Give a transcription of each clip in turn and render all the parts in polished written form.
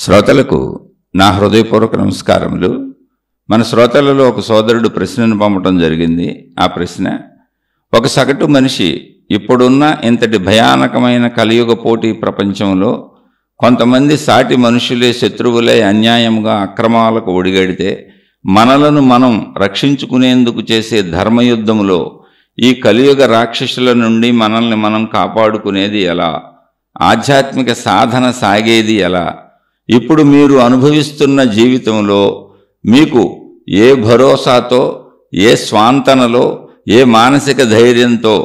శ్రోతలకు నా హృదయపూర్వక నమస్కారములు. మన శ్రోతలలో ఒక సోదరుడు ప్రశ్నను పంపడం జరిగింది. ఆ ప్రశ్న, ఒక సగటు మనిషి ఇప్పుడున్న ఇంతటి భయానకమైన కలియుగ పోటీ ప్రపంచంలో కొంతమంది సాటి మనుషులే శత్రువులై అన్యాయంగా అక్రమాలకు ఒడిగడితే మనలను మనం రక్షించుకునేందుకు చేసే ధర్మయుద్ధములో ఈ కలియుగ రాక్షసుల నుండి మనల్ని మనం కాపాడుకునేది ఎలా? ఆధ్యాత్మిక సాధన సాగేది ఎలా? ఇప్పుడు మీరు అనుభవిస్తున్న జీవితంలో మీకు ఏ భరోసాతో, ఏ స్వాంతనలో, ఏ మానసిక ధైర్యంతో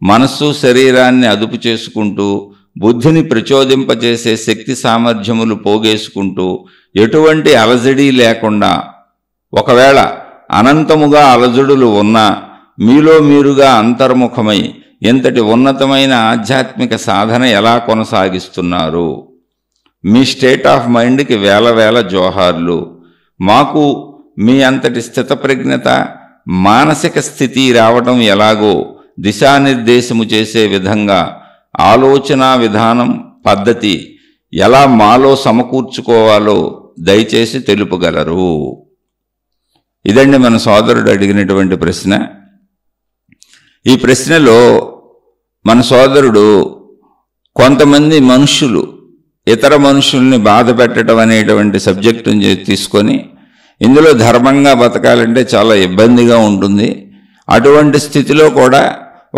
మనస్సు శరీరాన్ని అదుపు చేసుకుంటూ బుద్ధిని ప్రచోదింపచేసే శక్తి సామర్థ్యములు పోగేసుకుంటూ ఎటువంటి అలజడి లేకుండా, ఒకవేళ అనంతముగా అలజడులు ఉన్నా మీలో మీరుగా అంతర్ముఖమై ఇంతటి ఉన్నతమైన ఆధ్యాత్మిక సాధన ఎలా కొనసాగిస్తున్నారు? మీ స్టేట్ ఆఫ్ మైండ్కి వేల వేల జోహార్లు. మాకు మీ అంతటి స్థితప్రజ్ఞత, మానసిక స్థితి రావటం ఎలాగో దిశానిర్దేశము చేసే విధంగా ఆలోచన విధానం, పద్ధతి ఎలా మాలో సమకూర్చుకోవాలో దయచేసి తెలుపగలరు. ఇదండి మన సోదరుడు అడిగినటువంటి ప్రశ్న. ఈ ప్రశ్నలో మన సోదరుడు కొంతమంది మనుషులు ఇతర మనుషుల్ని బాధ పెట్టడం అనేటువంటి సబ్జెక్టుని తీసుకొని ఇందులో ధర్మంగా బతకాలంటే చాలా ఇబ్బందిగా ఉంటుంది. అటువంటి స్థితిలో కూడా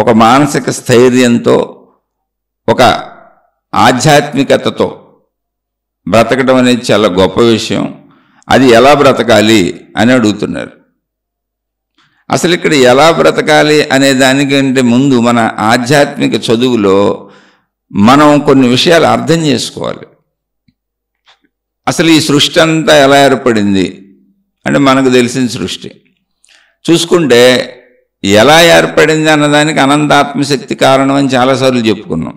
ఒక మానసిక స్థైర్యంతో, ఒక ఆధ్యాత్మికతతో బ్రతకడం అనేది చాలా గొప్ప విషయం. అది ఎలా బ్రతకాలి అని అడుగుతున్నారు. అసలు ఇక్కడ ఎలా బ్రతకాలి అనే దానికంటే ముందు మన ఆధ్యాత్మిక చదువులో మనం కొన్ని విషయాలు అర్థం చేసుకోవాలి. అసలు ఈ సృష్టి అంతా ఎలా ఏర్పడింది అంటే మనకు తెలిసిన సృష్టి చూసుకుంటే ఎలా ఏర్పడింది అన్నదానికి అనంత ఆత్మశక్తి కారణం అని చాలాసార్లు చెప్పుకున్నాం.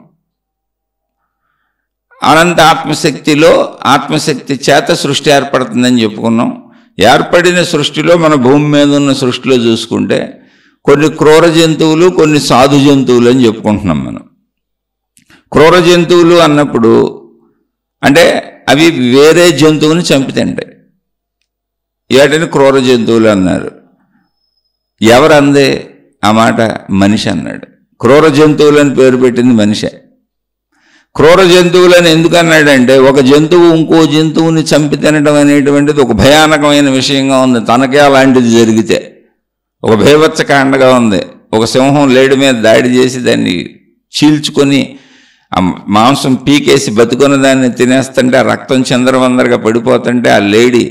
అనంత ఆత్మశక్తిలో ఆత్మశక్తి చేత సృష్టి ఏర్పడుతుందని చెప్పుకున్నాం. ఏర్పడిన సృష్టిలో మన భూమి మీద ఉన్న సృష్టిలో చూసుకుంటే కొన్ని క్రూర జంతువులు, కొన్ని సాధు జంతువులు అని చెప్పుకుంటున్నాం మనం. క్రూర జంతువులు అన్నప్పుడు అంటే అవి వేరే జంతువుని చంపితంటాయి. ఏటని క్రూర జంతువులు అన్నారు. ఎవరందే ఆ మాట? మనిషి అన్నాడు. క్రూర జంతువులని పేరు పెట్టింది మనిషే. క్రూర జంతువులని ఎందుకు అన్నాడంటే ఒక జంతువు ఇంకో జంతువుని చంపి తినడం అనేటువంటిది ఒక భయానకమైన విషయంగా ఉంది. తనకే అలాంటిది జరిగితే ఒక భయవత్సకాండగా ఉంది. ఒక సింహం లేడి మీద దాడి చేసి దాన్ని చీల్చుకొని ఆ మాంసం పీకేసి బతుకున్న దాన్ని తినేస్తుంటే ఆ రక్తం చంద్రవందరగా పడిపోతుంటే ఆ లేడీ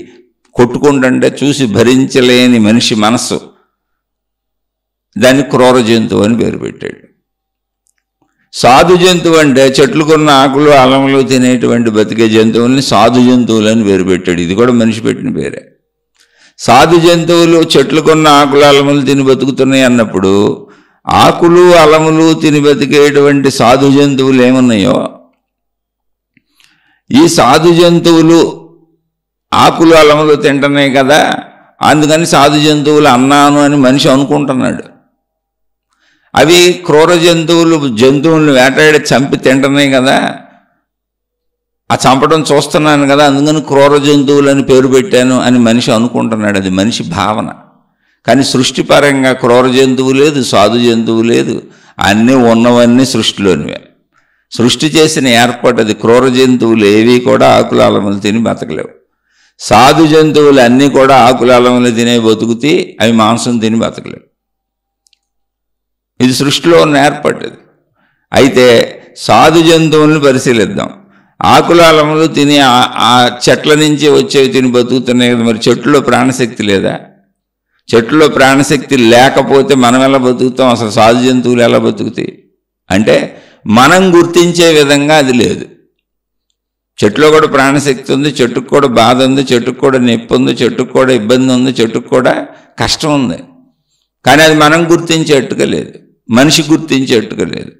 కొట్టుకుంటుంటే చూసి భరించలేని మనిషి మనస్సు, దాన్ని క్రూర జంతువు అని పేరు పెట్టాడు. సాధు జంతువు అంటే చెట్లుకున్న ఆకులు అలములు తినేటువంటి బతికే జంతువుల్ని సాధు జంతువులు అని పేరు పెట్టాడు. ఇది కూడా మనిషి పెట్టిన పేరే. సాధు జంతువులు చెట్లుకున్న ఆకులు అలములు తిని బతుకుతున్నాయి అన్నప్పుడు ఆకులు అలములు తిని బతికేటువంటి సాధు జంతువులు ఏమున్నాయో, ఈ సాధు జంతువులు ఆకులు అలములు తింటున్నాయి కదా, అందుకని సాధు జంతువులు అన్నాను అని మనిషి అనుకుంటున్నాడు. అవి క్రూర జంతువులు జంతువులను వేటాడి చంపి తింటున్నాయి కదా, ఆ చంపడం చూస్తున్నాను కదా, అందుకని క్రూర జంతువులు అని పేరు పెట్టాను అని మనిషి అనుకుంటున్నాడు. అది మనిషి భావన. కానీ సృష్టిపరంగా క్రూర జంతువు లేదు, సాధు జంతువు లేదు. అన్నీ ఉన్నవన్నీ సృష్టిలోనివే. సృష్టి చేసిన ఏర్పాటు అది. క్రూర జంతువులు ఏవి కూడా ఆకుల అలములు తిని బతకలేవు. సాధు జంతువులు అన్నీ కూడా ఆకుల అలములు తినే బతుకుతి, అవి మాంసం తిని బతకలేవు. ఇది సృష్టిలో ఉన్న ఏర్పాటు. అయితే సాధు జంతువులను పరిశీలిద్దాం. ఆకుల అలములు తిని ఆ చెట్ల నుంచి వచ్చేవి తిని బతుకుతున్నాయి కదా, మరి చెట్టులో ప్రాణశక్తి లేదా? చెట్టులో ప్రాణశక్తి లేకపోతే మనం ఎలా బతుకుతాం? అసలు సాధు జంతువులు ఎలా బతుకుతాయి అంటే మనం గుర్తించే విధంగా అది లేదు. చెట్టులో కూడా ప్రాణశక్తి ఉంది, చెట్టుకు కూడా బాధ ఉంది, చెట్టుకు కూడా నొప్పి ఉంది, చెట్టుకు కూడా ఇబ్బంది ఉంది, చెట్టుకు కూడా కష్టం ఉంది. కానీ అది మనం గుర్తించేట్టుగా లేదు, మనిషి గుర్తించేట్టుగా లేదు.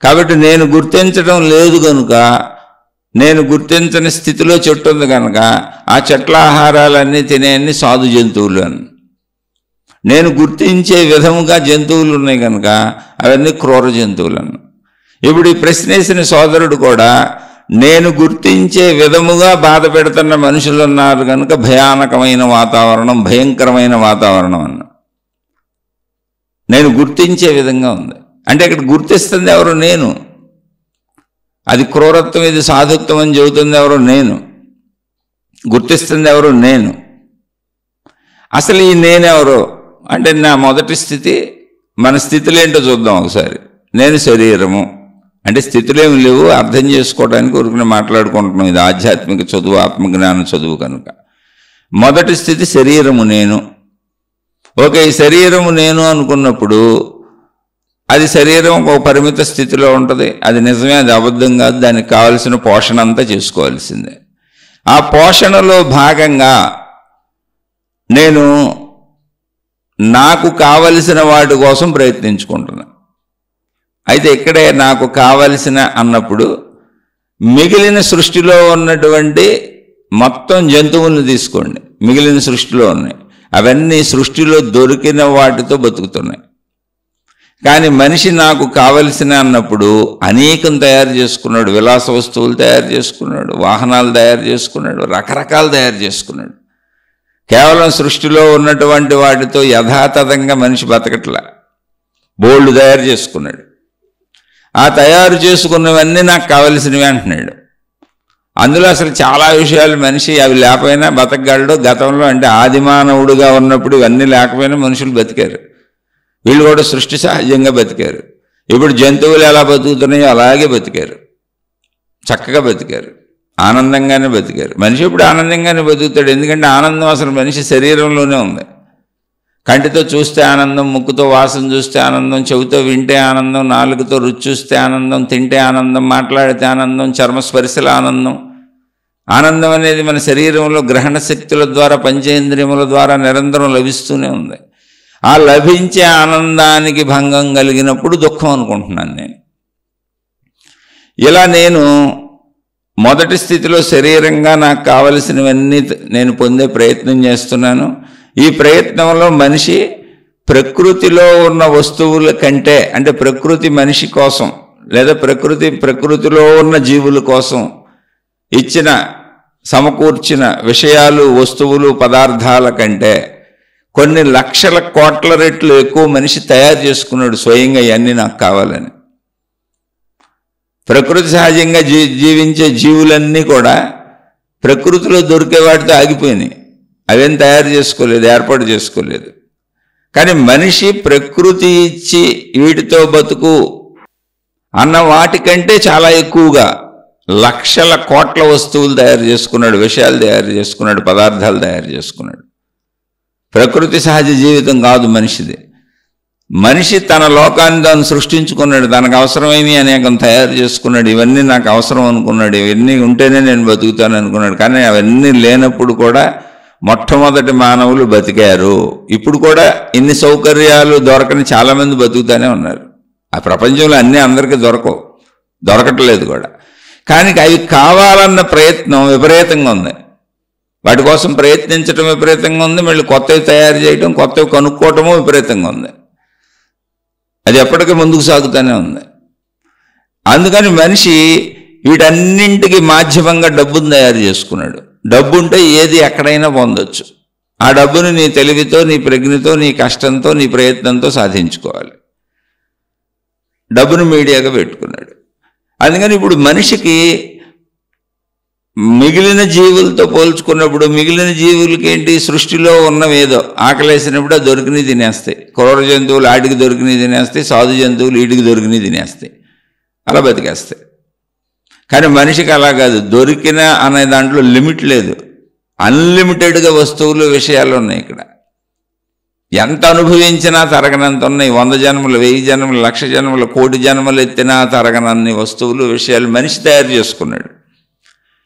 కాబట్టి నేను గుర్తించడం లేదు కనుక, నేను గుర్తించని స్థితిలో చెట్టు ఉంది కనుక ఆ చెట్ల ఆహారాలన్నీ తినేయన్ని సాధు జంతువులు అని. నేను గుర్తించే విధముగా జంతువులు ఉన్నాయి కనుక అవన్నీ క్రూర జంతువులు అన్న. ఇప్పుడు ఈ ప్రశ్న వేసిన సోదరుడు కూడా నేను గుర్తించే విధముగా బాధ పెడుతున్న మనుషులు ఉన్నారు కనుక భయానకమైన వాతావరణం, భయంకరమైన వాతావరణం అన్న. నేను గుర్తించే విధంగా ఉంది అంటే ఇక్కడ గుర్తిస్తుంది ఎవరు? నేను. అది క్రూరత్వం, ఇది సాధుత్వం అని చెబుతుంది ఎవరు? నేను. గుర్తిస్తుంది ఎవరు? నేను. అసలు ఈ నేనెవరు అంటే నా మొదటి స్థితి, మన స్థితులు ఏంటో చూద్దాం ఒకసారి. నేను శరీరము అంటే స్థితులు ఏమి లేవు, అర్థం చేసుకోవడానికి ఊరికనే మాట్లాడుకుంటున్నాం. ఇది ఆధ్యాత్మిక చదువు, ఆత్మజ్ఞాన చదువు కనుక. మొదటి స్థితి శరీరము నేను. ఓకే, ఈ శరీరము నేను అనుకున్నప్పుడు అది శరీరం ఒక పరిమిత స్థితిలో ఉంటుంది. అది నిజమే, అది అబద్ధం కాదు. దానికి కావలసిన పోషణ అంతా చేసుకోవాల్సిందే. ఆ పోషణలో భాగంగా నేను నాకు కావలసిన వాటి కోసం ప్రయత్నించుకుంటున్నా. అయితే ఇక్కడే నాకు కావలసిన అన్నప్పుడు మిగిలిన సృష్టిలో ఉన్నటువంటి మొత్తం జంతువులను తీసుకోండి. మిగిలిన సృష్టిలో ఉన్నాయి, అవన్నీ సృష్టిలో దొరికిన వాటితో బతుకుతున్నాయి. కానీ మనిషి నాకు కావలసిన అన్నప్పుడు అనేకం తయారు చేసుకున్నాడు. విలాస వస్తువులు తయారు చేసుకున్నాడు, వాహనాలు తయారు చేసుకున్నాడు, రకరకాలు తయారు చేసుకున్నాడు. కేవలం సృష్టిలో ఉన్నటువంటి వాటితో యథాతథంగా మనిషి బతకట్లా, బోల్డ్ తయారు చేసుకున్నాడు. ఆ తయారు చేసుకున్నవన్నీ నాకు కావలసినవి అంటున్నాడు. అందులో అసలు చాలా విషయాలు మనిషి అవి లేకపోయినా బతకగలడు. గతంలో అంటే ఆదిమానవుడుగా ఉన్నప్పుడు ఇవన్నీ లేకపోయినా మనుషులు బతికారు. వీళ్ళు కూడా సృష్టి సహజంగా బతికారు. ఇప్పుడు జంతువులు ఎలా బతుకుతున్నాయో అలాగే బతికారు, చక్కగా బతికారు, ఆనందంగానే బతికారు. మనిషి ఇప్పుడు ఆనందంగానే బతుకుతాడు. ఎందుకంటే ఆనందం అసలు మనిషి శరీరంలోనే ఉంది. కంటితో చూస్తే ఆనందం, ముక్కుతో వాసన చూస్తే ఆనందం, చెవితో వింటే ఆనందం, నాలుగుతో రుచి చూస్తే ఆనందం, తింటే ఆనందం, మాట్లాడితే ఆనందం, చర్మస్పర్శల ఆనందం. ఆనందం అనేది మన శరీరంలో గ్రహణ శక్తుల ద్వారా, పంచేంద్రియముల ద్వారా నిరంతరం లభిస్తూనే ఉంది. ఆ లభించే ఆనందానికి భంగం కలిగినప్పుడు దుఃఖం అనుకుంటున్నాను నేను. ఇలా నేను మొదటి స్థితిలో శరీరంగా నాకు కావలసినవన్నీ నేను పొందే ప్రయత్నం చేస్తున్నాను. ఈ ప్రయత్నంలో మనిషి ప్రకృతిలో ఉన్న వస్తువుల కంటే, అంటే ప్రకృతి మనిషి కోసం లేదా ప్రకృతిలో ఉన్న జీవుల కోసం ఇచ్చిన సమకూర్చిన విషయాలు, వస్తువులు, పదార్థాల కంటే కొన్ని లక్షల కోట్ల రెట్లు ఎక్కువ మనిషి తయారు చేసుకున్నాడు స్వయంగా. ఇవన్నీ నాకు కావాలని. ప్రకృతి సహజంగా జీవించే జీవులన్నీ కూడా ప్రకృతిలో దొరికే వాటితో ఆగిపోయినాయి. అవేం తయారు చేసుకోలేదు, ఏర్పాటు చేసుకోలేదు. కానీ మనిషి ప్రకృతి ఇచ్చి వీటితో బతుకు అన్న వాటికంటే చాలా ఎక్కువగా లక్షల కోట్ల వస్తువులు తయారు చేసుకున్నాడు, విషయాలు తయారు చేసుకున్నాడు, పదార్థాలు తయారు చేసుకున్నాడు. ప్రకృతి సహజ జీవితం కాదు మనిషిది. మనిషి తన లోకాన్ని తాను సృష్టించుకున్నాడు, తనకు అవసరమైనవి అనేకం తయారు చేసుకున్నాడు. ఇవన్నీ నాకు అవసరం అనుకున్నాడు, ఇవన్నీ ఉంటేనే నేను బతుకుతాను అనుకున్నాడు. కానీ అవన్నీ లేనప్పుడు కూడా మొట్టమొదటి మానవులు బతికారు. ఇప్పుడు కూడా ఇన్ని సౌకర్యాలు దొరకని చాలామంది బతుకుతానే ఉన్నారు. ఆ ప్రపంచంలో అన్నీ అందరికీ దొరకట్లేదు కూడా. కానీ అవి కావాలన్న ప్రయత్నం విపరీతంగా ఉంది. వాటి కోసం ప్రయత్నించడం విపరీతంగా ఉంది. మళ్ళీ కొత్తవి తయారు చేయడం, కొత్తవి కనుక్కోవటము విపరీతంగా ఉంది. అది ఎప్పటికీ ముందుకు సాగుతూనే ఉంది. అందుకని మనిషి వీటన్నింటికి మాధ్యమంగా డబ్బును తయారు చేసుకున్నాడు. డబ్బు ఉంటే ఏది ఎక్కడైనా పొందొచ్చు. ఆ డబ్బుని నీ తెలివితో, నీ ప్రజ్ఞతో, నీ కష్టంతో, నీ ప్రయత్నంతో సాధించుకోవాలి. డబ్బును మీడియాగా పెట్టుకున్నాడు. అందుకని ఇప్పుడు మనిషికి మిగిలిన జీవులతో పోల్చుకున్నప్పుడు మిగిలిన జీవులకి ఏంటి, సృష్టిలో ఉన్నవేదో ఆకలేసినప్పుడు అది దొరికినవి తినేస్తాయి. క్రూర జంతువులు ఆటికి దొరికినవి తినేస్తాయి, సాధు జంతువులు వీటికి దొరికినవి తినేస్తాయి, అలా బతికేస్తాయి. కానీ మనిషికి అలా కాదు. దొరికిన అనే దాంట్లో లిమిట్ లేదు, అన్లిమిటెడ్గా వస్తువులు, విషయాలు ఉన్నాయి. ఇక్కడ ఎంత అనుభవించినా తరగనంత ఉన్నాయి. 100 జన్మలు, 1000 జన్మలు, 1,00,000 జన్మలు, 1,00,00,000 జన్మలు ఎత్తినా తరగనన్ని వస్తువులు, విషయాలు మనిషి తయారు చేసుకున్నాడు.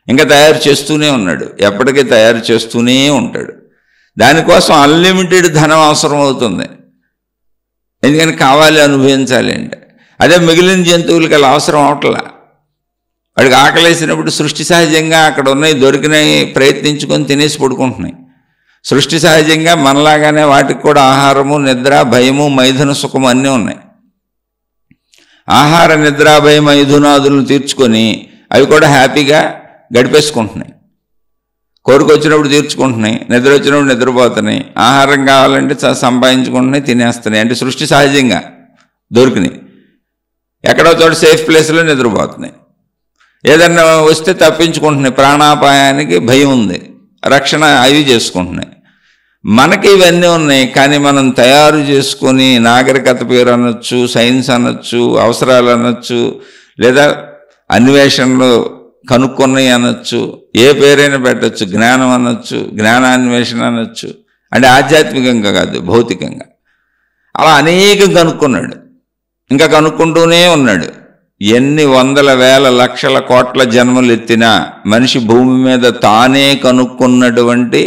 ఇంకా తయారు చేస్తూనే ఉన్నాడు, ఎప్పటికీ తయారు చేస్తూనే ఉంటాడు. దానికోసం అన్లిమిటెడ్ ధనం అవసరం అవుతుంది. ఎందుకని కావాలి, అనుభవించాలి అంటే. అదే మిగిలిన జంతువులకి అలా అవసరం అవట్లా. వాడికి ఆకలేసినప్పుడు సృష్టి సహజంగా అక్కడ ఉన్నాయి, దొరికినాయి, ప్రయత్నించుకొని తినేసి పడుకుంటున్నాయి. సృష్టి సహజంగా మనలాగానే వాటికి కూడా ఆహారము, నిద్ర, భయము, మైథున సుఖము అన్నీ ఉన్నాయి. ఆహార, నిద్ర, భయ, మైథునాదులను తీర్చుకొని అవి కూడా హ్యాపీగా గడిపేసుకుంటున్నాయి. కోరిక వచ్చినప్పుడు తీర్చుకుంటున్నాయి, నిద్ర వచ్చినప్పుడు నిద్రపోతున్నాయి, ఆహారం కావాలంటే సంపాదించుకుంటున్నాయి, తినేస్తున్నాయి. అంటే సృష్టి సహజంగా దొరికినాయి. ఎక్కడో చోట సేఫ్ ప్లేస్లో నిద్రపోతున్నాయి. ఏదన్నా వస్తే తప్పించుకుంటున్నాయి, ప్రాణాపాయానికి భయం ఉంది, రక్షణ అవి చేసుకుంటున్నాయి. మనకి ఇవన్నీ ఉన్నాయి, కానీ మనం తయారు చేసుకొని నాగరికత పేరు అనొచ్చు, సైన్స్ అనొచ్చు, అవసరాలు అనొచ్చు, లేదా అన్వేషణలు కనుక్కున్నాయి అనొచ్చు, ఏ పేరైనా పెట్టచ్చు, జ్ఞానం అనొచ్చు, జ్ఞానాన్వేషణ అనొచ్చు. అంటే ఆధ్యాత్మికంగా కాదు, భౌతికంగా. అలా అనేకం కనుక్కున్నాడు, ఇంకా కనుక్కుంటూనే ఉన్నాడు. ఎన్ని వందల వేల లక్షల కోట్ల జన్మలు ఎత్తినా మనిషి భూమి మీద తానే కనుక్కున్నటువంటి,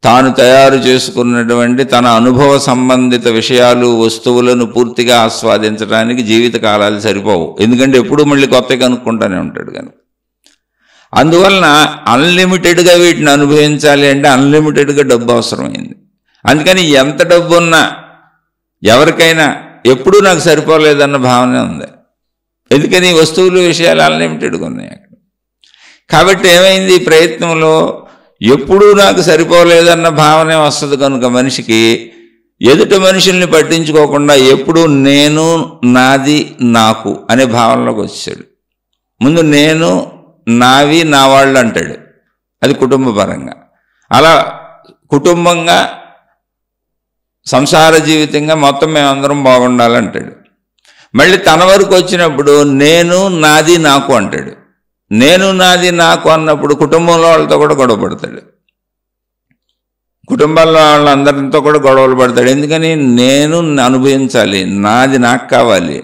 తాను తయారు చేసుకున్నటువంటి తన అనుభవ సంబంధిత విషయాలు, వస్తువులను పూర్తిగా ఆస్వాదించడానికి జీవితకాలాలు సరిపోవు. ఎందుకంటే ఎప్పుడూ మళ్ళీ కొత్త కనుక్కుంటూనే ఉంటాడు కనుక. అందువలన అన్లిమిటెడ్గా వీటిని అనుభవించాలి అంటే అన్లిమిటెడ్గా డబ్బు అవసరమైంది. అందుకని ఎంత డబ్బు ఉన్నా ఎవరికైనా ఎప్పుడూ నాకు సరిపోలేదన్న భావన ఉంది. ఎందుకని వస్తువులు, విషయాలు అన్లిమిటెడ్గా ఉన్నాయి అక్కడ. కాబట్టి ఏమైంది, ఈ ప్రయత్నంలో ఎప్పుడూ నాకు సరిపోలేదన్న భావనే వస్తుంది కనుక మనిషికి ఎదుటి మనుషుల్ని పట్టించుకోకుండా ఎప్పుడూ నేను, నాది, నాకు అనే భావనలోకి వచ్చాడు. ముందు నేను, నావి, నా వాళ్ళు అంటాడు, అది కుటుంబపరంగా. అలా కుటుంబంగా, సంసార జీవితంగా మొత్తం మేమందరం బాగుండాలంటాడు. మళ్ళీ తన వరకు వచ్చినప్పుడు నేను, నాది, నాకు అంటాడు. నేను, నాది, నాకు అన్నప్పుడు కుటుంబంలో వాళ్ళతో కూడా గొడవ పడతాడు, కుటుంబాల్లో వాళ్ళందరితో కూడా గొడవలు పడతాడు. ఎందుకని, నేను అనుభవించాలి, నాది నాకు కావాలి,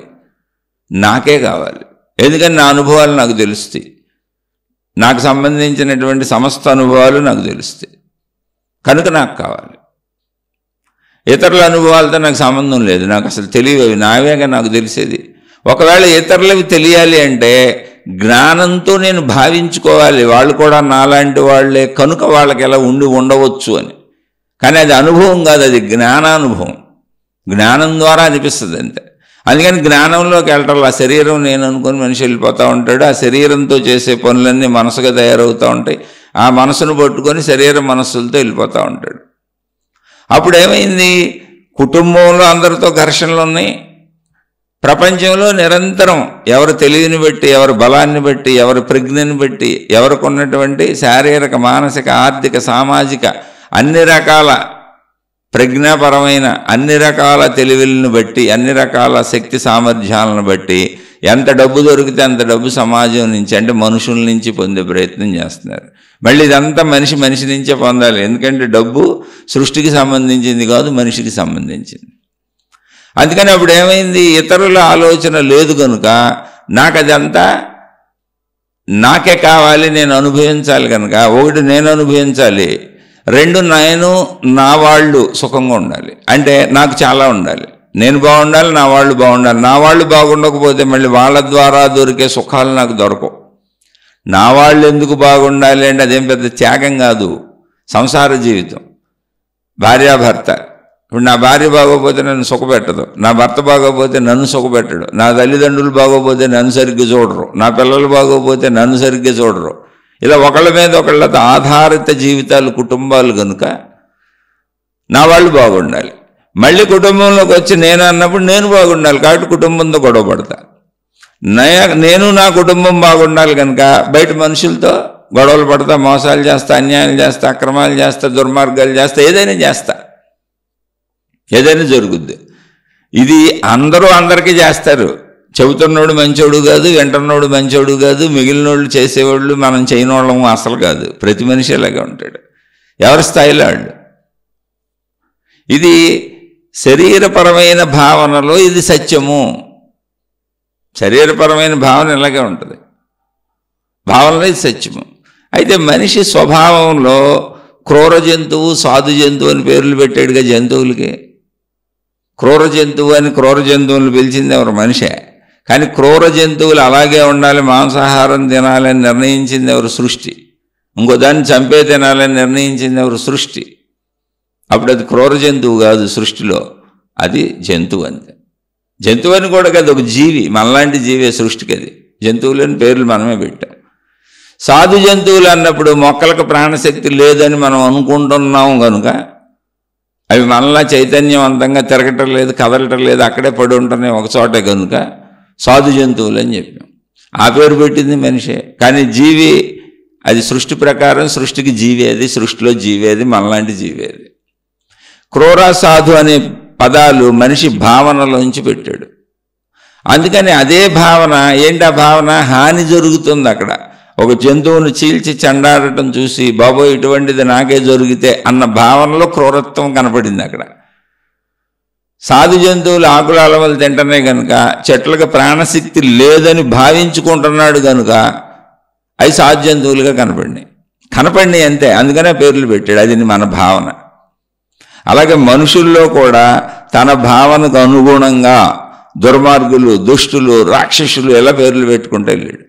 నాకే కావాలి. ఎందుకని నా అనుభవాలు నాకు తెలుస్తాయి, నాకు సంబంధించినటువంటి సమస్త అనుభవాలు నాకు తెలుస్తాయి కనుక నాకు కావాలి. ఇతరుల అనుభవాలతో నాకు సంబంధం లేదు, నాకు అసలు తెలియవు, నావేగా నాకు తెలిసేది. ఒకవేళ ఇతరులవి తెలియాలి అంటే జ్ఞానంతో నేను భావించుకోవాలి, వాళ్ళు కూడా నాలాంటి వాళ్ళే కనుక వాళ్ళకి ఎలా ఉండవచ్చు అని. కానీ అది అనుభవం కాదు, అది జ్ఞానానుభవం. జ్ఞానం ద్వారా అనిపిస్తుంది అంతే. అందుకని జ్ఞానంలోకి వెళ్ళటం, ఆ శరీరం నేను అనుకుని మనిషి వెళ్ళిపోతూ ఉంటాడు. ఆ శరీరంతో చేసే పనులన్నీ మనసుగా తయారవుతూ ఉంటాయి. ఆ మనసును పట్టుకొని శరీరం మనస్సులతో వెళ్ళిపోతూ ఉంటాడు. అప్పుడు ఏమైంది, కుటుంబంలో అందరితో ఘర్షణలు ఉన్నాయి, ప్రపంచంలో నిరంతరం ఎవరి తెలివిని బట్టి, ఎవరి బలాన్ని బట్టి, ఎవరి ప్రజ్ఞని బట్టి, ఎవరికి ఉన్నటువంటి శారీరక, మానసిక, ఆర్థిక, సామాజిక అన్ని రకాల ప్రజ్ఞాపరమైన అన్ని రకాల తెలివిలను బట్టి, అన్ని రకాల శక్తి సామర్థ్యాలను బట్టి ఎంత డబ్బు దొరికితే అంత డబ్బు సమాజం నుంచి, అంటే మనుషుల నుంచి పొందే ప్రయత్నం చేస్తున్నారు. మళ్ళీ ఇదంతా మనిషి నుంచే పొందాలి. ఎందుకంటే డబ్బు సృష్టికి సంబంధించింది కాదు, మనిషికి సంబంధించింది. అందుకని అప్పుడు ఏమైంది, ఇతరుల ఆలోచన లేదు కనుక నాకు అదంతా నాకే కావాలి, నేను అనుభవించాలి కనుక, ఒకటి నేను అనుభవించాలి, రెండు నేను, నా వాళ్ళు సుఖంగా ఉండాలి. అంటే నాకు చాలా ఉండాలి, నేను బాగుండాలి, నా వాళ్ళు బాగుండాలి. నా వాళ్ళు బాగుండకపోతే మళ్ళీ వాళ్ళ ద్వారా దొరికే సుఖాలు నాకు దొరకవు. నా వాళ్ళు ఎందుకు బాగుండాలి అంటే అదేం పెద్ద త్యాగం కాదు, సంసార జీవితం, భార్యాభర్త. ఇప్పుడు నా భార్య బాగోపోతే నన్ను సుఖపెట్టదు, నా భర్త బాగోపోతే నన్ను సుఖపెట్టడు, నా తల్లిదండ్రులు బాగోపోతే నన్ను సరిగ్గా చూడరు, నా పిల్లలు బాగోపోతే నన్ను సరిగ్గా చూడరు. ఇలా ఒకళ్ళ మీద ఒకళ్ళతో ఆధారిత జీవితాలు, కుటుంబాలు కనుక నా వాళ్ళు బాగుండాలి. మళ్ళీ కుటుంబంలోకి వచ్చి నేను అన్నప్పుడు నేను బాగుండాలి, కాబట్టి కుటుంబంతో గొడవ పడతా. నేను నా కుటుంబం బాగుండాలి కనుక బయట మనుషులతో గొడవలు పడతా, మోసాలు చేస్తా, అన్యాయాలు చేస్తా, అక్రమాలు చేస్తా, దుర్మార్గాలు చేస్తా, ఏదైనా చేస్తా, ఏదైనా జరుగుద్ది. ఇది అందరూ అందరికీ చేస్తారు. చెబుతున్నోడు మంచోడు కాదు, వింటున్నోడు మంచోడు కాదు, మిగిలినోళ్ళు చేసేవాళ్ళు మనం చేయనోళ్ళము అసలు కాదు. ప్రతి మనిషి ఇలాగే ఉంటాడు, ఎవరి స్థాయిలో వాళ్ళు. ఇది శరీరపరమైన భావనలో ఇది సత్యము. శరీరపరమైన భావన ఇలాగే ఉంటుంది, భావనలో ఇది సత్యము. అయితే మనిషి స్వభావంలో క్రూర జంతువు, సాధు జంతువు అని పేర్లు పెట్టాడుగా జంతువులకి. క్రూర జంతువు అని క్రూర జంతువులను పిలిచింది ఎవరు? మనిషే. కానీ క్రూర జంతువులు అలాగే ఉండాలి, మాంసాహారం తినాలని నిర్ణయించింది ఎవరు? సృష్టి. ఇంకో దాన్ని చంపే తినాలని నిర్ణయించింది ఎవరు? సృష్టి. అప్పుడు అది క్రూర జంతువు కాదు, సృష్టిలో అది జంతువు అంతే. జంతువు అని కూడా కాదు, ఒక జీవి, మనలాంటి జీవే సృష్టికి. అది జంతువులని పేర్లు మనమే పెట్టాం. సాధు జంతువులు అన్నప్పుడు మొక్కలకు ప్రాణశక్తి లేదని మనం అనుకుంటున్నాం కనుక అవి మనలా చైతన్యవంతంగా తిరగటం లేదు, కదలటం లేదు, అక్కడే పడి ఉంటున్నాయి ఒక చోటే కనుక సాధు జంతువులు అని చెప్పాం. ఆ పేరు పెట్టింది మనిషే. కానీ జీవి అది సృష్టి ప్రకారం, సృష్టికి జీవేది, సృష్టిలో జీవేది, మనలాంటి జీవేది. క్రూర సాధు అనే పదాలు మనిషి భావనలోంచి పెట్టాడు. అందుకని అదే భావన ఏంటి? ఆ భావన హాని జరుగుతుంది అక్కడ. ఒక జంతువును చీల్చి చెండాడటం చూసి బాబోయ్ ఇటువంటిది నాకే జరిగితే అన్న భావనలో క్రూరత్వం కనపడింది అక్కడ. సాధు జంతువులు ఆకుల అలవలు తింటనే కనుక చెట్లకు ప్రాణశక్తి లేదని భావించుకుంటున్నాడు కనుక అవి సాధు జంతువులుగా కనపడినాయి అంతే. అందుకనే పేర్లు పెట్టాడు. అది మన భావన. అలాగే మనుషుల్లో కూడా తన భావనకు అనుగుణంగా దుర్మార్గులు, దుష్టులు, రాక్షసులు ఎలా పేర్లు పెట్టుకుంటే వెళ్ళాడు.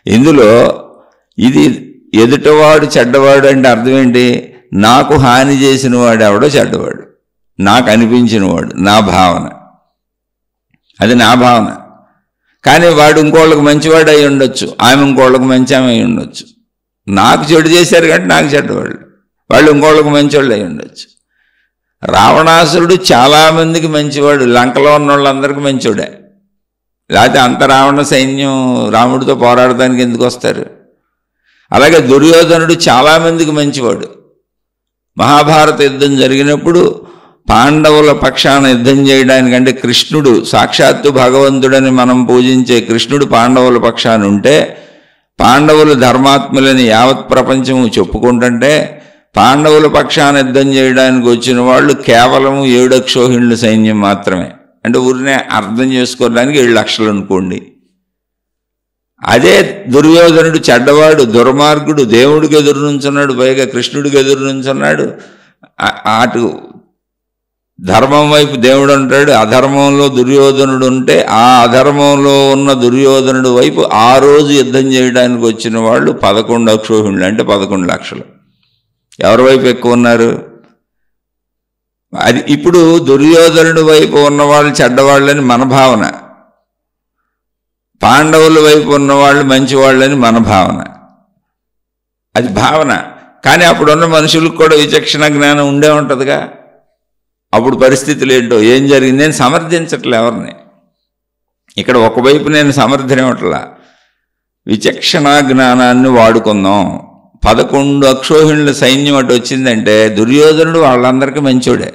ఇందులో ఇది ఎదుటవాడు చెడ్డవాడు అంటే అర్థం ఏంటి? నాకు హాని చేసిన వాడు ఎవడో చెడ్డవాడు, నాకు అనిపించిన వాడు, నా భావన, అది నా భావన. కానీ వాడు ఇంకోళ్ళకు మంచివాడు అయి ఉండొచ్చు, ఆమె ఇంకోళ్ళకు మంచి ఆమె అయి ఉండొచ్చు. నాకు చెడు చేశారు కాబట్టి నాకు చెడ్డవాళ్ళు, వాళ్ళు ఇంకోళ్ళకు మంచివాళ్ళు అయి ఉండొచ్చు. రావణాసురుడు చాలామందికి మంచివాడు, లంకలో ఉన్న వాళ్ళందరికీ మంచివాడే. లేకపోతే అంత రావణ సైన్యం రాముడితో పోరాడడానికి ఎందుకు వస్తారు? అలాగే దుర్యోధనుడు చాలామందికి మంచివాడు. మహాభారత యుద్ధం జరిగినప్పుడు పాండవుల పక్షాన యుద్ధం చేయడానికంటే కృష్ణుడు, సాక్షాత్తు భగవంతుడని మనం పూజించే కృష్ణుడు పాండవుల పక్షాన ఉంటే, పాండవులు ధర్మాత్ములని యావత్ ప్రపంచము చెప్పుకుంటుంటే, పాండవుల పక్షాన యుద్ధం చేయడానికి వచ్చిన వాళ్ళు కేవలం 7 అక్షోహిణుల సైన్యం మాత్రమే. అంటే ఊరినే అర్థం చేసుకోవడానికి 7 లక్షలు అనుకోండి. అదే దుర్యోధనుడు చెడ్డవాడు, దుర్మార్గుడు, దేవుడికి ఎదురు నుంచున్నాడు, పైగా కృష్ణుడికి ఎదురు నుంచున్నాడు. అటు ధర్మం వైపు దేవుడు ఉంటాడు, అధర్మంలో దుర్యోధనుడు ఉంటే ఆ అధర్మంలో ఉన్న దుర్యోధనుడు వైపు ఆ రోజు యుద్ధం చేయడానికి వచ్చిన వాళ్ళు 11 అక్షోహిణులు, అంటే 11 లక్షలు. ఎవరి వైపు ఎక్కువ ఉన్నారు? అది ఇప్పుడు దుర్యోధనుడి వైపు ఉన్నవాళ్ళు చెడ్డవాళ్ళని మన భావన, పాండవుల వైపు ఉన్నవాళ్ళు మంచివాళ్ళని మన భావన. అది భావన. కానీ అప్పుడున్న మనుషులకు కూడా విచక్షణ జ్ఞానం ఉండే ఉంటుందిగా. అప్పుడు పరిస్థితులు ఏంటో, ఏం జరిగింది? నేను సమర్థించట్లే ఎవరిని. ఇక్కడ ఒకవైపు నేను సమర్థించట్లా, విచక్షణ జ్ఞానాన్ని వాడుకుందాం. 11 అక్షోహిణుల సైన్యం అటు వచ్చిందంటే దుర్యోధనుడు వాళ్ళందరికీ మంచోడే.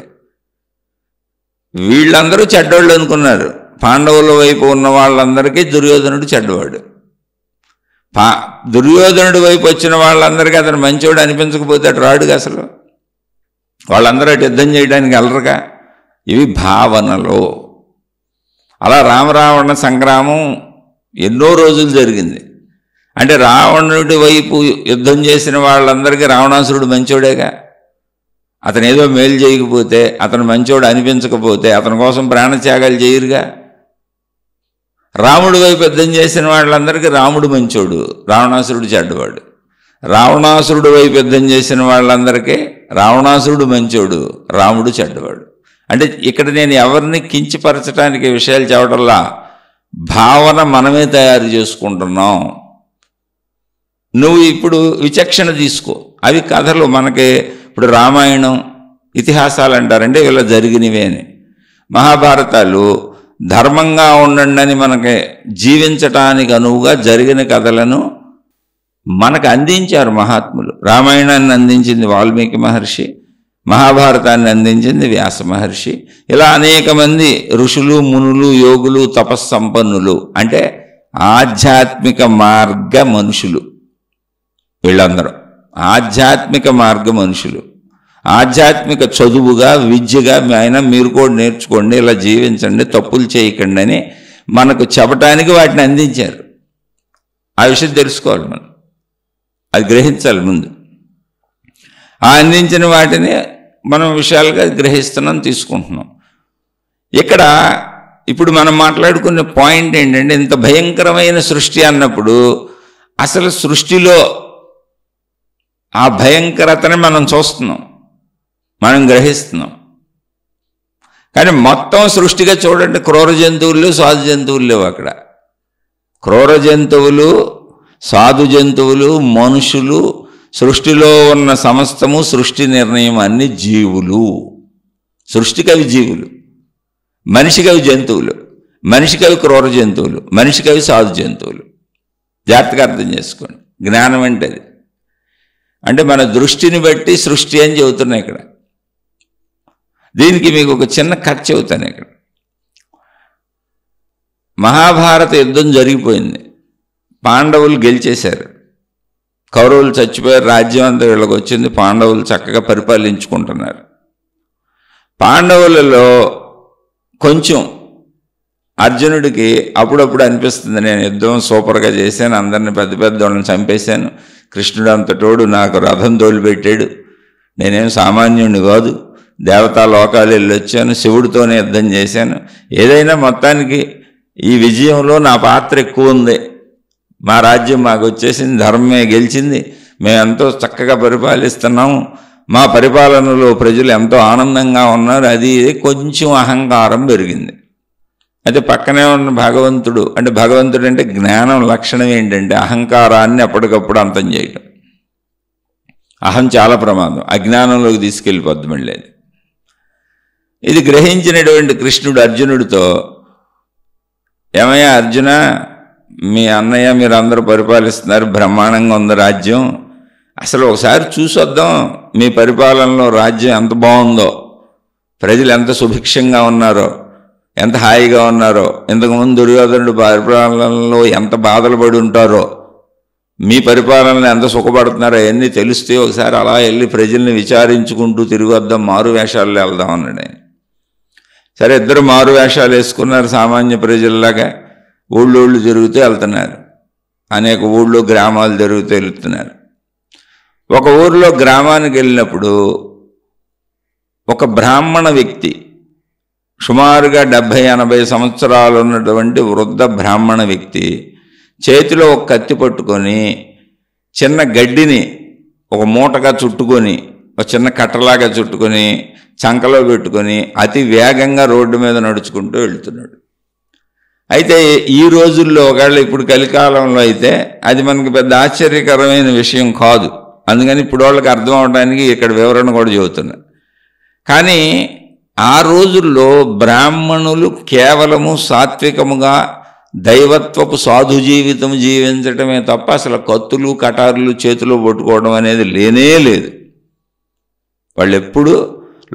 వీళ్ళందరూ చెడ్డవాళ్ళు అనుకున్నారు. పాండవుల వైపు ఉన్న వాళ్ళందరికీ దుర్యోధనుడు చెడ్డవాడు. దుర్యోధనుడి వైపు వచ్చిన వాళ్ళందరికీ అతను మంచోడు అనిపించకపోతే అటు రాడుగా. అసలు వాళ్ళందరూ అటు యుద్ధం చేయడానికి వెళ్ళరుగా. ఇవి భావనలో. అలా రామరావణ సంగ్రామం ఎన్నో రోజులు జరిగింది. అంటే రావణుడి వైపు యుద్ధం చేసిన వాళ్ళందరికీ రావణాసురుడు మంచోడేగా. అతను ఏదో మేలు చేయకపోతే, అతను మంచోడు అనిపించకపోతే అతని కోసం ప్రాణత్యాగాలు చేయరుగా. రాముడి వైపు యుద్ధం చేసిన వాళ్ళందరికీ రాముడు మంచోడు, రావణాసురుడు చెడ్డవాడు. రావణాసురుడు వైపు యుద్ధం చేసిన వాళ్ళందరికీ రావణాసురుడు మంచోడు, రాముడు చెడ్డవాడు. అంటే ఇక్కడ నేను ఎవరిని కించపరచడానికి విషయాలు చెప్పడంలా, భావన మనమే తయారు చేసుకుంటున్నాం. నువ్వు ఇప్పుడు విచక్షణ తీసుకో. అవి కథలు మనకి ఇప్పుడు రామాయణం, ఇతిహాసాలు అంటారంటే ఇలా జరిగినవే అని. మహాభారతాలు ధర్మంగా ఉండండి అని మనకి జీవించటానికి అనువుగా జరిగిన కథలను మనకు అందించారు మహాత్ములు. రామాయణాన్ని అందించింది వాల్మీకి మహర్షి, మహాభారతాన్ని అందించింది వ్యాస మహర్షి. ఇలా అనేక మంది ఋషులు, మునులు, యోగులు, తపస్సంపన్నులు, అంటే ఆధ్యాత్మిక మార్గ మనుషులు. వీళ్ళందరూ ఆధ్యాత్మిక మార్గ మనుషులు. ఆధ్యాత్మిక చదువుగా, విద్యగా ఆయన మీరు కూడా నేర్చుకోండి, ఇలా జీవించండి, తప్పులు చేయకండి అని మనకు చెప్పటానికి వాటిని అందించారు. ఆ విషయం తెలుసుకోవాలి మనం, అది గ్రహించాలి ముందు. ఆ అందించిన వాటిని మనం విషయాలుగా గ్రహిస్తున్నాం, తీసుకుంటున్నాం. ఇక్కడ ఇప్పుడు మనం మాట్లాడుకునే పాయింట్ ఏంటంటే, ఇంత భయంకరమైన సృష్టి అన్నప్పుడు అసలు సృష్టిలో ఆ భయంకరతని మనం చూస్తున్నాం, మనం గ్రహిస్తున్నాం. కానీ మొత్తం సృష్టిగా చూడండి, క్రూర జంతువులు, సాధు జంతువులు లేవు అక్కడ. క్రూర జంతువులు, సాధు జంతువులు, మనుషులు, సృష్టిలో ఉన్న సమస్తము సృష్టి నిర్ణయం అన్ని జీవులు. సృష్టికి అవి జీవులు, మనిషికి అవి జంతువులు, మనిషికి అవి క్రూర జంతువులు, మనిషికి అవి సాధు జంతువులు. జాగ్రత్తగా అర్థం చేసుకోండి. జ్ఞానం అంటే అది. అంటే మన దృష్టిని బట్టి సృష్టి అని చెబుతున్నాయి ఇక్కడ. దీనికి మీకు ఒక చిన్న కథ చెబుతాను. ఇక్కడ మహాభారత యుద్ధం జరిగిపోయింది. పాండవులు గెలిచేశారు, కౌరవులు చచ్చిపోయారు, రాజ్యం అంతా వీళ్ళకి వచ్చింది. పాండవులు చక్కగా పరిపాలించుకుంటున్నారు. పాండవులలో కొంచెం అర్జునుడికి అప్పుడప్పుడు అనిపిస్తుంది, నేను యుద్ధం సూపర్గా చేశాను, అందరిని పెద్ద పెద్ద వాళ్ళని చంపేశాను, కృష్ణుడు అంతటోడు నాకు రథం తోలిపెట్టాడు, నేనేం సామాన్యుడిని కాదు, దేవతా లోకాలు వెళ్ళొచ్చాను, శివుడితోనే యుద్ధం చేశాను, ఏదైనా మొత్తానికి ఈ విజయంలో నా పాత్ర ఎక్కువ ఉంది, మా రాజ్యం మాకు వచ్చేసింది, ధర్మమే గెలిచింది, మేమెంతో చక్కగా పరిపాలిస్తున్నాము, మా పరిపాలనలో ప్రజలు ఎంతో ఆనందంగా ఉన్నారు, అది కొంచెం అహంకారం పెరిగింది. అయితే పక్కనే ఉన్న భగవంతుడు, అంటే భగవంతుడు అంటే జ్ఞానం లక్షణం ఏంటంటే అహంకారాన్ని అప్పటికప్పుడు అంతం చేయటం. అహం చాలా ప్రమాదం, అజ్ఞానంలోకి తీసుకెళ్ళిపోద్ది మళ్ళీ. ఇది గ్రహించినటువంటి కృష్ణుడు అర్జునుడితో, ఏమయ్యా అర్జున, మీ అన్నయ్య మీరందరూ పరిపాలిస్తున్నారు, బ్రహ్మాండంగా ఉంది రాజ్యం, అసలు ఒకసారి చూసొద్దాం మీ పరిపాలనలో రాజ్యం ఎంత బాగుందో, ప్రజలు ఎంత సుభిక్షంగా ఉన్నారో, ఎంత హాయిగా ఉన్నారో, ఇంతకుముందు దుర్యోధనుడు పరిపాలనలో ఎంత బాధలు పడి ఉంటారో, మీ పరిపాలనలో ఎంత సుఖపడుతున్నారో అవన్నీ తెలిస్తే ఒకసారి అలా వెళ్ళి ప్రజల్ని విచారించుకుంటూ తిరిగి వద్దాం, మారు వేషాల్లో వెళ్దాం అన్నాడు ఆయన. సరే, ఇద్దరు మారు వేషాలు వేసుకున్నారు, సామాన్య ప్రజల్లాగా ఊళ్ళోళ్ళు తిరుగుతూ వెళ్తున్నారు, అనేక ఊళ్ళో గ్రామాలు తిరుగుతూ వెళ్తున్నారు. ఒక ఊరిలో గ్రామానికి వెళ్ళినప్పుడు ఒక బ్రాహ్మణ వ్యక్తి, సుమారుగా 70-80 సంవత్సరాలు ఉన్నటువంటి వృద్ధ బ్రాహ్మణ వ్యక్తి చేతిలో ఒక కత్తి పట్టుకొని చిన్న గడ్డిని ఒక మూటగా చుట్టుకొని, ఒక చిన్న కట్టలాగా చుట్టుకొని చంకలో పెట్టుకొని అతి వేగంగా రోడ్డు మీద నడుచుకుంటూ వెళ్తున్నాడు. అయితే ఈ రోజుల్లో ఒకవేళ ఇప్పుడు కలికాలంలో అయితే అది మనకి పెద్ద ఆశ్చర్యకరమైన విషయం కాదు, అందుకని ఇప్పుడు వాళ్ళకి అర్థం అవడానికి ఇక్కడ వివరణ కూడా చెబుతున్నా. కానీ ఆ రోజుల్లో బ్రాహ్మణులు కేవలము సాత్వికముగా దైవత్వపు సాధు జీవితం జీవించటమే తప్ప అసలు కత్తులు కటారులు చేతిలో పట్టుకోవడం అనేది లేనే లేదు. వాళ్ళు ఎప్పుడు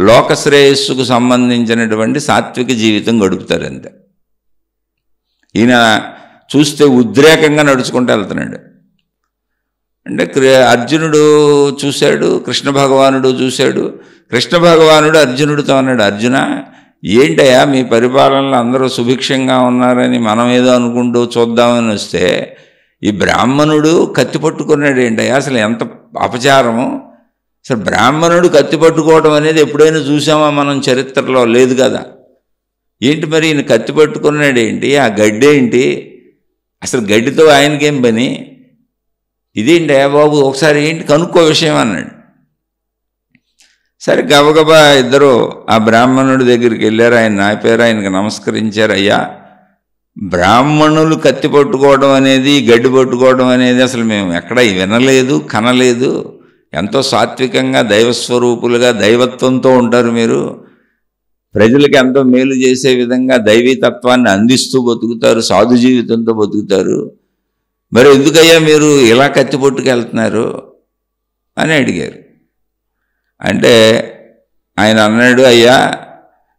లోకశ్రేయస్సుకు సంబంధించినటువంటి సాత్విక జీవితం గడుపుతారంతే. ఈయన చూస్తే ఉద్రేకంగా నడుచుకుంటూ వెళ్తున్నాడు. అంటే అర్జునుడు చూశాడు, కృష్ణ భగవానుడు చూశాడు. కృష్ణ భగవానుడు అర్జునుడితో అన్నాడు, అర్జున, ఏంటయ్యా మీ పరిపాలనలో అందరూ సుభిక్షంగా ఉన్నారని మనం ఏదో అనుకుంటూ చూద్దామని వస్తే ఈ బ్రాహ్మణుడు కత్తి పట్టుకున్నాడు ఏంటయ్యా, అసలు ఎంత అపచారము, అసలు బ్రాహ్మణుడు కత్తి పట్టుకోవడం అనేది ఎప్పుడైనా చూసామా మనం చరిత్రలో? లేదు కదా. ఏంటి మరి ఈయన కత్తి పట్టుకున్నాడు ఏంటి, ఆ గడ్డి ఏంటి, అసలు గడ్డితో ఆయనకేం పని, ఇదేంటయ్యా బాబు ఒకసారి ఏంటి కనుక్కో విషయం అన్నాడు. సరే గబగబా ఇద్దరు ఆ బ్రాహ్మణుడి దగ్గరికి వెళ్ళారు, ఆయన నాయపేరు, ఆయనకు నమస్కరించారు. అయ్యా, బ్రాహ్మణులు కత్తి పట్టుకోవడం అనేది గడ్డి పట్టుకోవడం అనేది అసలు మేము ఎక్కడ వినలేదు, కనలేదు, ఎంతో సాత్వికంగా దైవస్వరూపులుగా దైవత్వంతో ఉంటారు మీరు, ప్రజలకు ఎంతో మేలు చేసే విధంగా దైవీతత్వాన్ని అందిస్తూ బతుకుతారు, సాధు జీవితంతో బతుకుతారు, మరి ఎందుకయ్యా మీరు ఇలా కత్తి పట్టుకెళ్తున్నారు అని అడిగారు. అంటే ఆయన అన్నాడు, అయ్యా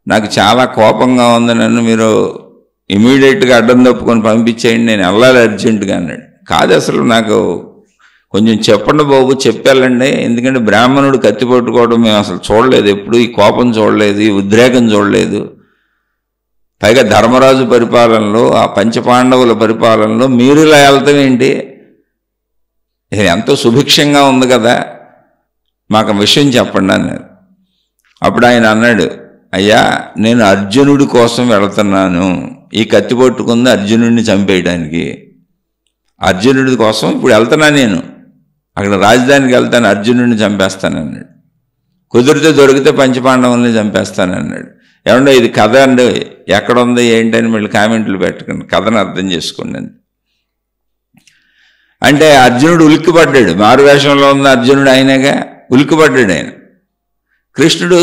నాకు చాలా కోపంగా ఉంది, నన్ను మీరు ఇమీడియట్గా అడ్డం తప్పుకొని పంపించేయండి, నేను వెళ్ళాలి అర్జెంటుగా అన్నాడు. కాదు, అసలు నాకు కొంచెం చెప్పండి బాబు, చెప్పాలండి, ఎందుకంటే బ్రాహ్మణుడు కత్తి పట్టుకోవడం మేము అసలు చూడలేదు, ఎప్పుడు ఈ కోపం చూడలేదు, ఈ ఉద్రేకం చూడలేదు, పైగా ధర్మరాజు పరిపాలనలో ఆ పంచపాండవుల పరిపాలనలో మీరు ఇలా వెళ్తాం ఏంటి, ఇది ఎంతో సుభిక్షంగా ఉంది కదా, మాకు విషయం చెప్పండి అన్నారు. అప్పుడు ఆయన అన్నాడు, అయ్యా నేను అర్జునుడి కోసం వెళుతున్నాను, ఈ కత్తి పట్టుకుంది అర్జునుడిని చంపేయడానికి, అర్జునుడి కోసం ఇప్పుడు వెళ్తున్నా, నేను అక్కడ రాజధానికి వెళ్తాను, అర్జునుడిని చంపేస్తాను అన్నాడు. కుదిరితే దొరికితే పంచపాండవుల్ని చంపేస్తాను అన్నాడు. ఏమంటే ఇది కథ అండి, ఎక్కడుంది ఏంటని మళ్ళీ కామెంట్లు పెట్టకండి, కథను అర్థం చేసుకోండి అని. అంటే అర్జునుడు ఉలిక్కిపడ్డాడు. మారువేషంలో ఉన్న అర్జునుడు ఆయనగా ఉలిక్కిపడ్డాడు ఆయన. కృష్ణుడు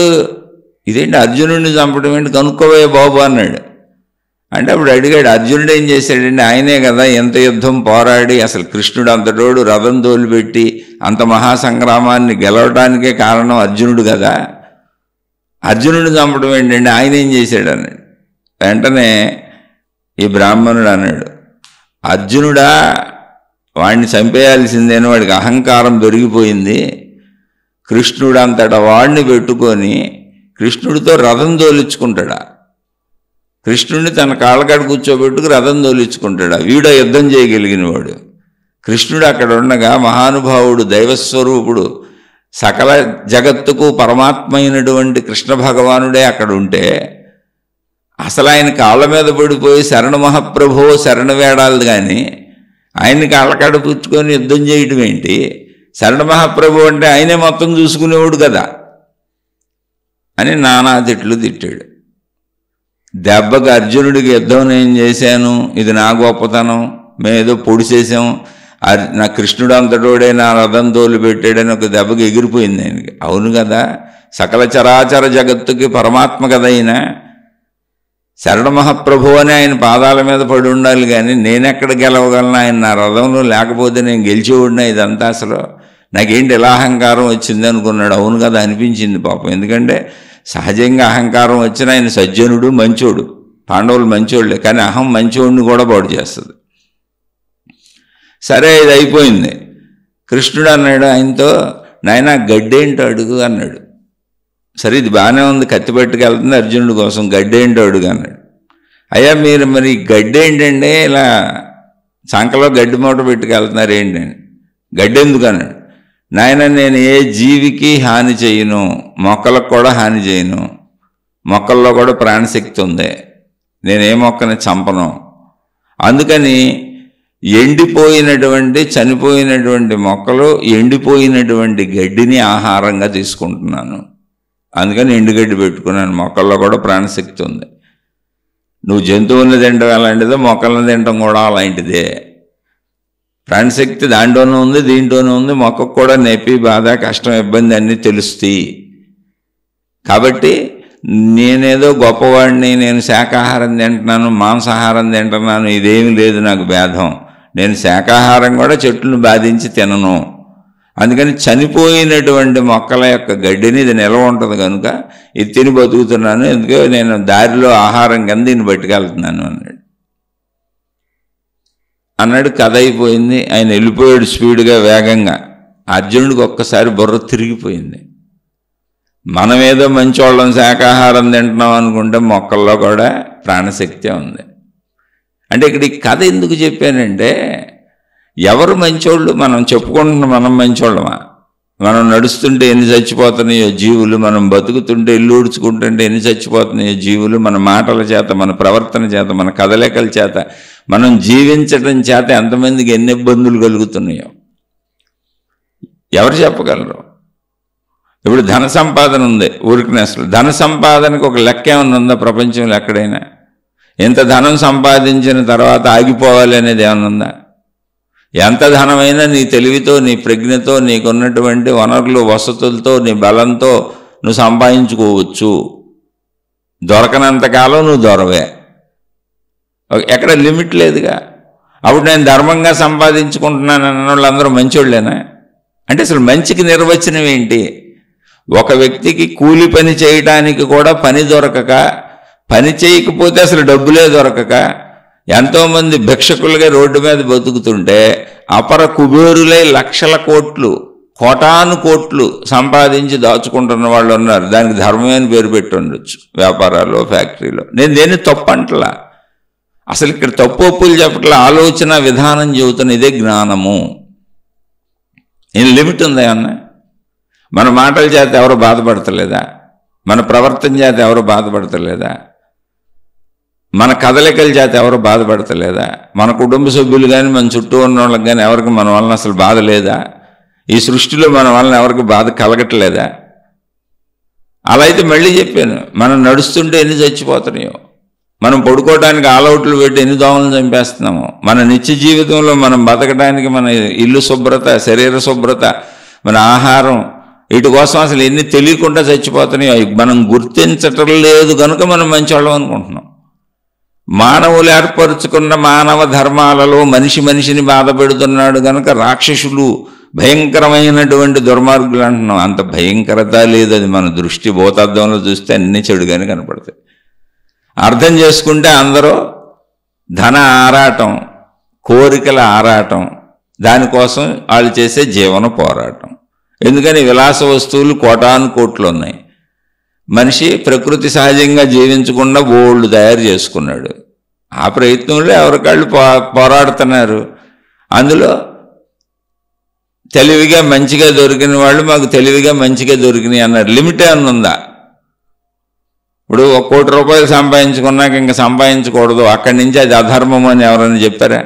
ఇదేంటి అర్జునుడిని చంపడం ఏంటి, కనుక్కోవే బాబు అన్నాడు. అంటే అప్పుడు అడిగాడు, అర్జునుడు ఏం చేశాడండి, ఆయనే కదా ఎంత యుద్ధం పోరాడి అసలు కృష్ణుడు అంతటోడు రథం తోలుపెట్టి అంత మహాసంగ్రామాన్ని గెలవడానికే కారణం అర్జునుడు కదా, అర్జునుడిని చంపడం ఏంటండి, ఆయన ఏం చేశాడు అన్నాడు. వెంటనే ఈ బ్రాహ్మణుడు అన్నాడు, అర్జునుడా వాడిని చంపేయాల్సిందేని, వాడికి అహంకారం దొరికిపోయింది. కృష్ణుడు అంతటా వాడిని పెట్టుకొని కృష్ణుడితో రథం తోలించుకుంటాడా, కృష్ణుడిని తన కాళ్ళకాడ కూర్చోబెట్టుకు రథం తోలించుకుంటాడా, వీడో యుద్ధం చేయగలిగిన వాడు. కృష్ణుడు అక్కడ ఉండగా మహానుభావుడు దైవస్వరూపుడు సకల జగత్తుకు పరమాత్మ అయినటువంటి కృష్ణ భగవానుడే అక్కడ ఉంటే అసలు ఆయన కాళ్ళ మీద పడిపోయి శరణ మహాప్రభో శరణ వేడాలి కానీ ఆయన్ని కాళ్ళకాడ పుచ్చుకొని యుద్ధం చేయటం ఏంటి, శరణ మహాప్రభు అంటే ఆయనే మొత్తం చూసుకునేవాడు కదా అని నానా తిట్లు తిట్టాడు. దెబ్బకి అర్జునుడికి యుద్ధం నేను చేశాను, ఇది నా గొప్పతనం, మేమేదో పొడి చేసాం, నా కృష్ణుడు అంతటోడే నా రథం తోలు పెట్టాడని ఒక దెబ్బకి ఎగిరిపోయింది ఆయనకి. అవును కదా, సకల చరాచర జగత్తుకి పరమాత్మ కదా ఆయన, శరణ మహాప్రభు అని ఆయన పాదాల మీద పడి ఉండాలి కానీ నేనెక్కడ గెలవగలను, ఆయన నా రథంలో లేకపోతే నేను గెలిచేవాడినా, ఇదంతా అసలు నాకేంటి ఇలా అహంకారం వచ్చింది అనుకున్నాడు. అవును కదా అనిపించింది పాపం, ఎందుకంటే సహజంగా అహంకారం వచ్చిన ఆయన సజ్జనుడు మంచోడు, పాండవులు మంచోళ్ళే, కానీ అహం మంచోడిని కూడా పాడు చేస్తుంది. సరే ఇది అయిపోయింది. కృష్ణుడు అన్నాడు ఆయనతో, నాయన గడ్డేంటో అడుగు అన్నాడు. సరే ఇది బాగానే ఉంది, కత్తి పట్టుకెళ్తుంది అర్జునుడి కోసం, గడ్డేంటో అడుగు అన్నాడు. అయ్యా మీరు మరి గడ్డి ఏంటండి ఇలా సంకలో గడ్డి మూట పెట్టుకెళ్తున్నారు ఏంటండి, గడ్డి ఎందుకు అన్నాడు. నాయన నేను ఏ జీవికి హాని చేయను, మొక్కలకు కూడా హాని చేయను, మొక్కల్లో కూడా ప్రాణశక్తి ఉంది, నేనే మొక్కని చంపను, అందుకని ఎండిపోయినటువంటి చనిపోయినటువంటి మొక్కలు ఎండిపోయినటువంటి గడ్డిని ఆహారంగా తీసుకుంటున్నాను, అందుకని ఎండుగడ్డి పెట్టుకున్నాను, మొక్కల్లో కూడా ప్రాణశక్తి ఉంది. నువ్వు జంతువులను తినడం అలాంటిదో మొక్కలను తినడం కూడా అలాంటిదే, ప్రాణశక్తి దాంట్లోనూ ఉంది దీంట్లోనూ ఉంది, మొక్కకు కూడా నొప్పి బాధ కష్టం ఇబ్బంది అన్నీ తెలుస్తాయి. కాబట్టి నేనేదో గొప్పవాడిని, నేను శాకాహారం తింటున్నాను మాంసాహారం తింటున్నాను ఇదేమీ లేదు నాకు భేదం, నేను శాకాహారం కూడా చెట్లను బాధించి తినను, అందుకని చనిపోయినటువంటి మొక్కల యొక్క గడ్డిని ఇది నిల్వ ఉంటుంది కనుక ఇది తిని బతుకుతున్నాను, ఎందుకో నేను దారిలో ఆహారం కింద దీన్ని పట్టుకెళ్తున్నాను అన్నాడు. కథ అయిపోయింది. ఆయన వెళ్ళిపోయాడు స్పీడ్గా వేగంగా. అర్జునుడికి ఒక్కసారి బుర్ర తిరిగిపోయింది. మనమేదో మంచోళ్ళం శాకాహారం తింటున్నాం అనుకుంటే మొక్కల్లో కూడా ప్రాణశక్తి ఉంది. అంటే ఇక్కడ ఈ కథ ఎందుకు చెప్పానంటే, ఎవరు మంచోళ్ళు, మనం చెప్పుకుంటున్నాం మనం మంచోళ్ళమా, మనం నడుస్తుంటే ఎన్ని చచ్చిపోతున్నాయో జీవులు, మనం బతుకుతుంటే ఇల్లు ఊడ్చుకుంటుంటే ఎన్ని చచ్చిపోతున్నాయో జీవులు, మన మాటల చేత మన ప్రవర్తన చేత మన కదలికల చేత మనం జీవించడం చేత ఎంతమందికి ఎన్ని ఇబ్బందులు కలుగుతున్నాయో ఎవరు చెప్పగలరు. ఇప్పుడు ధన సంపాదన ఉంది ఊరికి, అసలు ధన సంపాదనకు ఒక లెక్క ఏమన్నా ఉందా ప్రపంచంలో ఎక్కడైనా? ఎంత ధనం సంపాదించిన తర్వాత ఆగిపోవాలి అనేది ఏమన్నా ఉందా? ఎంత ధనమైనా నీ తెలివితో నీ ప్రజ్ఞతో నీకున్నటువంటి వనరులు వసతులతో నీ బలంతో నువ్వు సంపాదించుకోవచ్చు, దొరకనంతకాలం నువ్వు దొరవే, ఎక్కడ లిమిట్ లేదుగా. అప్పుడు నేను ధర్మంగా సంపాదించుకుంటున్నాను అన్న వాళ్ళందరూ మంచోళ్ళేనా? అంటే అసలు మంచికి నిర్వచనం ఏంటి? ఒక వ్యక్తికి కూలి పని చేయడానికి కూడా పని దొరకక, పని చేయకపోతే అసలు డబ్బులే దొరకక ఎంతోమంది భిక్షకులుగా రోడ్డు మీద బతుకుతుంటే అపర కుబేరులై లక్షల కోట్లు కోటాను కోట్లు సంపాదించి దాచుకుంటున్న వాళ్ళు ఉన్నారు. దానికి ధర్మమే అని పేరు పెట్టి ఉండొచ్చు వ్యాపారాల్లో ఫ్యాక్టరీలో. నేను దేన్ని తప్పు అంటలా, అసలు ఇక్కడ తప్పు ఒప్పులు చెప్పట్లా, ఆలోచన విధానం చెబుతున్న ఇదే జ్ఞానము. ఏం లిమిట్ ఉందా అన్న? మన మాటల చేత ఎవరు బాధపడతలేదా? మన ప్రవర్తన చేత ఎవరు బాధపడతలేదా? మన కదలికల చేత ఎవరు బాధపడతలేదా? మన కుటుంబ సభ్యులు కానీ మన చుట్టూ ఉన్న వాళ్ళకి కానీ ఎవరికి మన వలన అసలు బాధ లేదా? ఈ సృష్టిలో మన వలన ఎవరికి బాధ కలగట్లేదా? అలా అయితే మళ్ళీ చెప్పాను, మనం నడుస్తుంటే ఎన్ని చచ్చిపోతున్నాయో, మనం పడుకోవడానికి ఆల్అవుట్లు పెట్టి ఎన్ని దోమలను చంపేస్తున్నాము. మన నిత్య జీవితంలో మనం బతకడానికి మన ఇల్లు శుభ్రత, శరీర శుభ్రత, మన ఆహారం, వీటి కోసం అసలు ఎన్ని తెలియకుండా చచ్చిపోతున్నాయి. మనం గుర్తించటం లేదు కనుక మనం మంచివాళ్ళం అనుకుంటున్నాం. మానవులు ఏర్పరుచుకున్న మానవ ధర్మాలలో మనిషి మనిషిని బాధ పెడుతున్నాడు కనుక రాక్షసులు, భయంకరమైనటువంటి దుర్మార్గులు అంటున్నాం. అంత భయంకరత లేదు. అది మన దృష్టి భూతార్థంలో చూస్తే అన్ని చెడుగానే కనపడతాయి. అర్థం చేసుకుంటే అందరూ ధన ఆరాటం, కోరికల ఆరాటం, దానికోసం వాళ్ళు చేసే జీవన పోరాటం. ఎందుకని విలాస వస్తువులు కోటాను కోట్లు ఉన్నాయి. మనిషి ప్రకృతి సహజంగా జీవించకుండా బోళ్ళు తయారు చేసుకున్నాడు. ఆ ప్రయత్నంలో ఎవరికాళ్ళు పోరాడుతున్నారు. అందులో తెలివిగా మంచిగా దొరికిన వాళ్ళు మాకు తెలివిగా మంచిగా దొరికినాయి అన్నారు. లిమిట్ ఏమన్నా ఉందా? ఇప్పుడు 1 కోటి రూపాయలు సంపాదించుకున్నాక ఇంకా సంపాదించకూడదు, అక్కడి నుంచి అది అధర్మం అని ఎవరైనా చెప్పారా?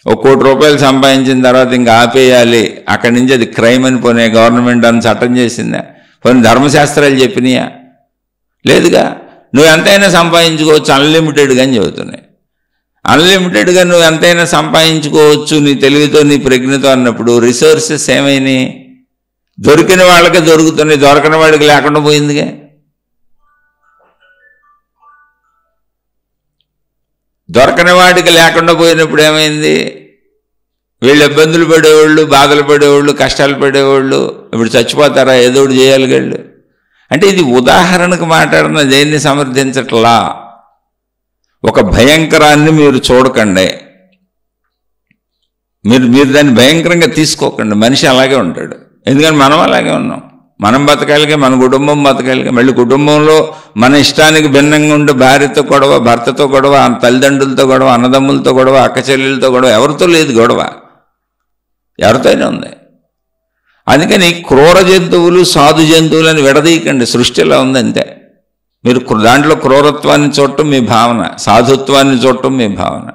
1 కోటి రూపాయలు సంపాదించిన తర్వాత ఇంకా ఆపేయాలి, అక్కడి నుంచి అది క్రైమ్ అని పోనీ గవర్నమెంట్ అని చట్టం చేసిందా? పోనీ ధర్మశాస్త్రాలు చెప్పినాయా? లేదుగా. నువ్వు ఎంతైనా సంపాదించుకోవచ్చు అన్లిమిటెడ్గా అని చెబుతున్నాయి. అన్లిమిటెడ్గా నువ్వు ఎంతైనా సంపాదించుకోవచ్చు నీ తెలివితో, నీ ప్రజ్ఞతో అన్నప్పుడు రిసోర్సెస్ ఏమైనాయి? దొరికిన వాళ్ళకే దొరుకుతున్నాయి, దొరకని వాడికి లేకుండా పోయిందిగా. దొరకని వాడికి లేకుండా పోయినప్పుడు ఏమైంది? వీళ్ళు ఇబ్బందులు పడేవాళ్ళు, బాధలు పడేవాళ్ళు, కష్టాలు పడేవాళ్ళు ఇప్పుడు చచ్చిపోతారా? ఏదో ఒకటి చేయాలి వీళ్ళు. అంటే ఇది ఉదాహరణకు మాట్లాడిన దేన్ని సమర్థించట్లా. ఒక భయంకరాన్ని మీరు చూడకండి, మీరు దాన్ని భయంకరంగా తీసుకోకండి. మనిషి అలాగే ఉంటాడు. ఎందుకని మనం అలాగే ఉన్నాం. మనం బతకాలిగా, మన కుటుంబం బతకాలిగా. మళ్ళీ కుటుంబంలో మన ఇష్టానికి భిన్నంగా ఉండే భార్యతో గొడవ, భర్తతో గొడవ, తల్లిదండ్రులతో గొడవ, అన్నదమ్ములతో గొడవ, అక్క చెల్లెలతో గొడవ, ఎవరితో లేదు గొడవ, ఎవరితోనే ఉంది. అందుకని క్రూర జంతువులు, సాధు జంతువులు అని విడదీయకండి. సృష్టిలో ఉందంతే. మీరు దాంట్లో క్రూరత్వాన్ని చూడటం మీ భావన, సాధుత్వాన్ని చూడటం మీ భావన.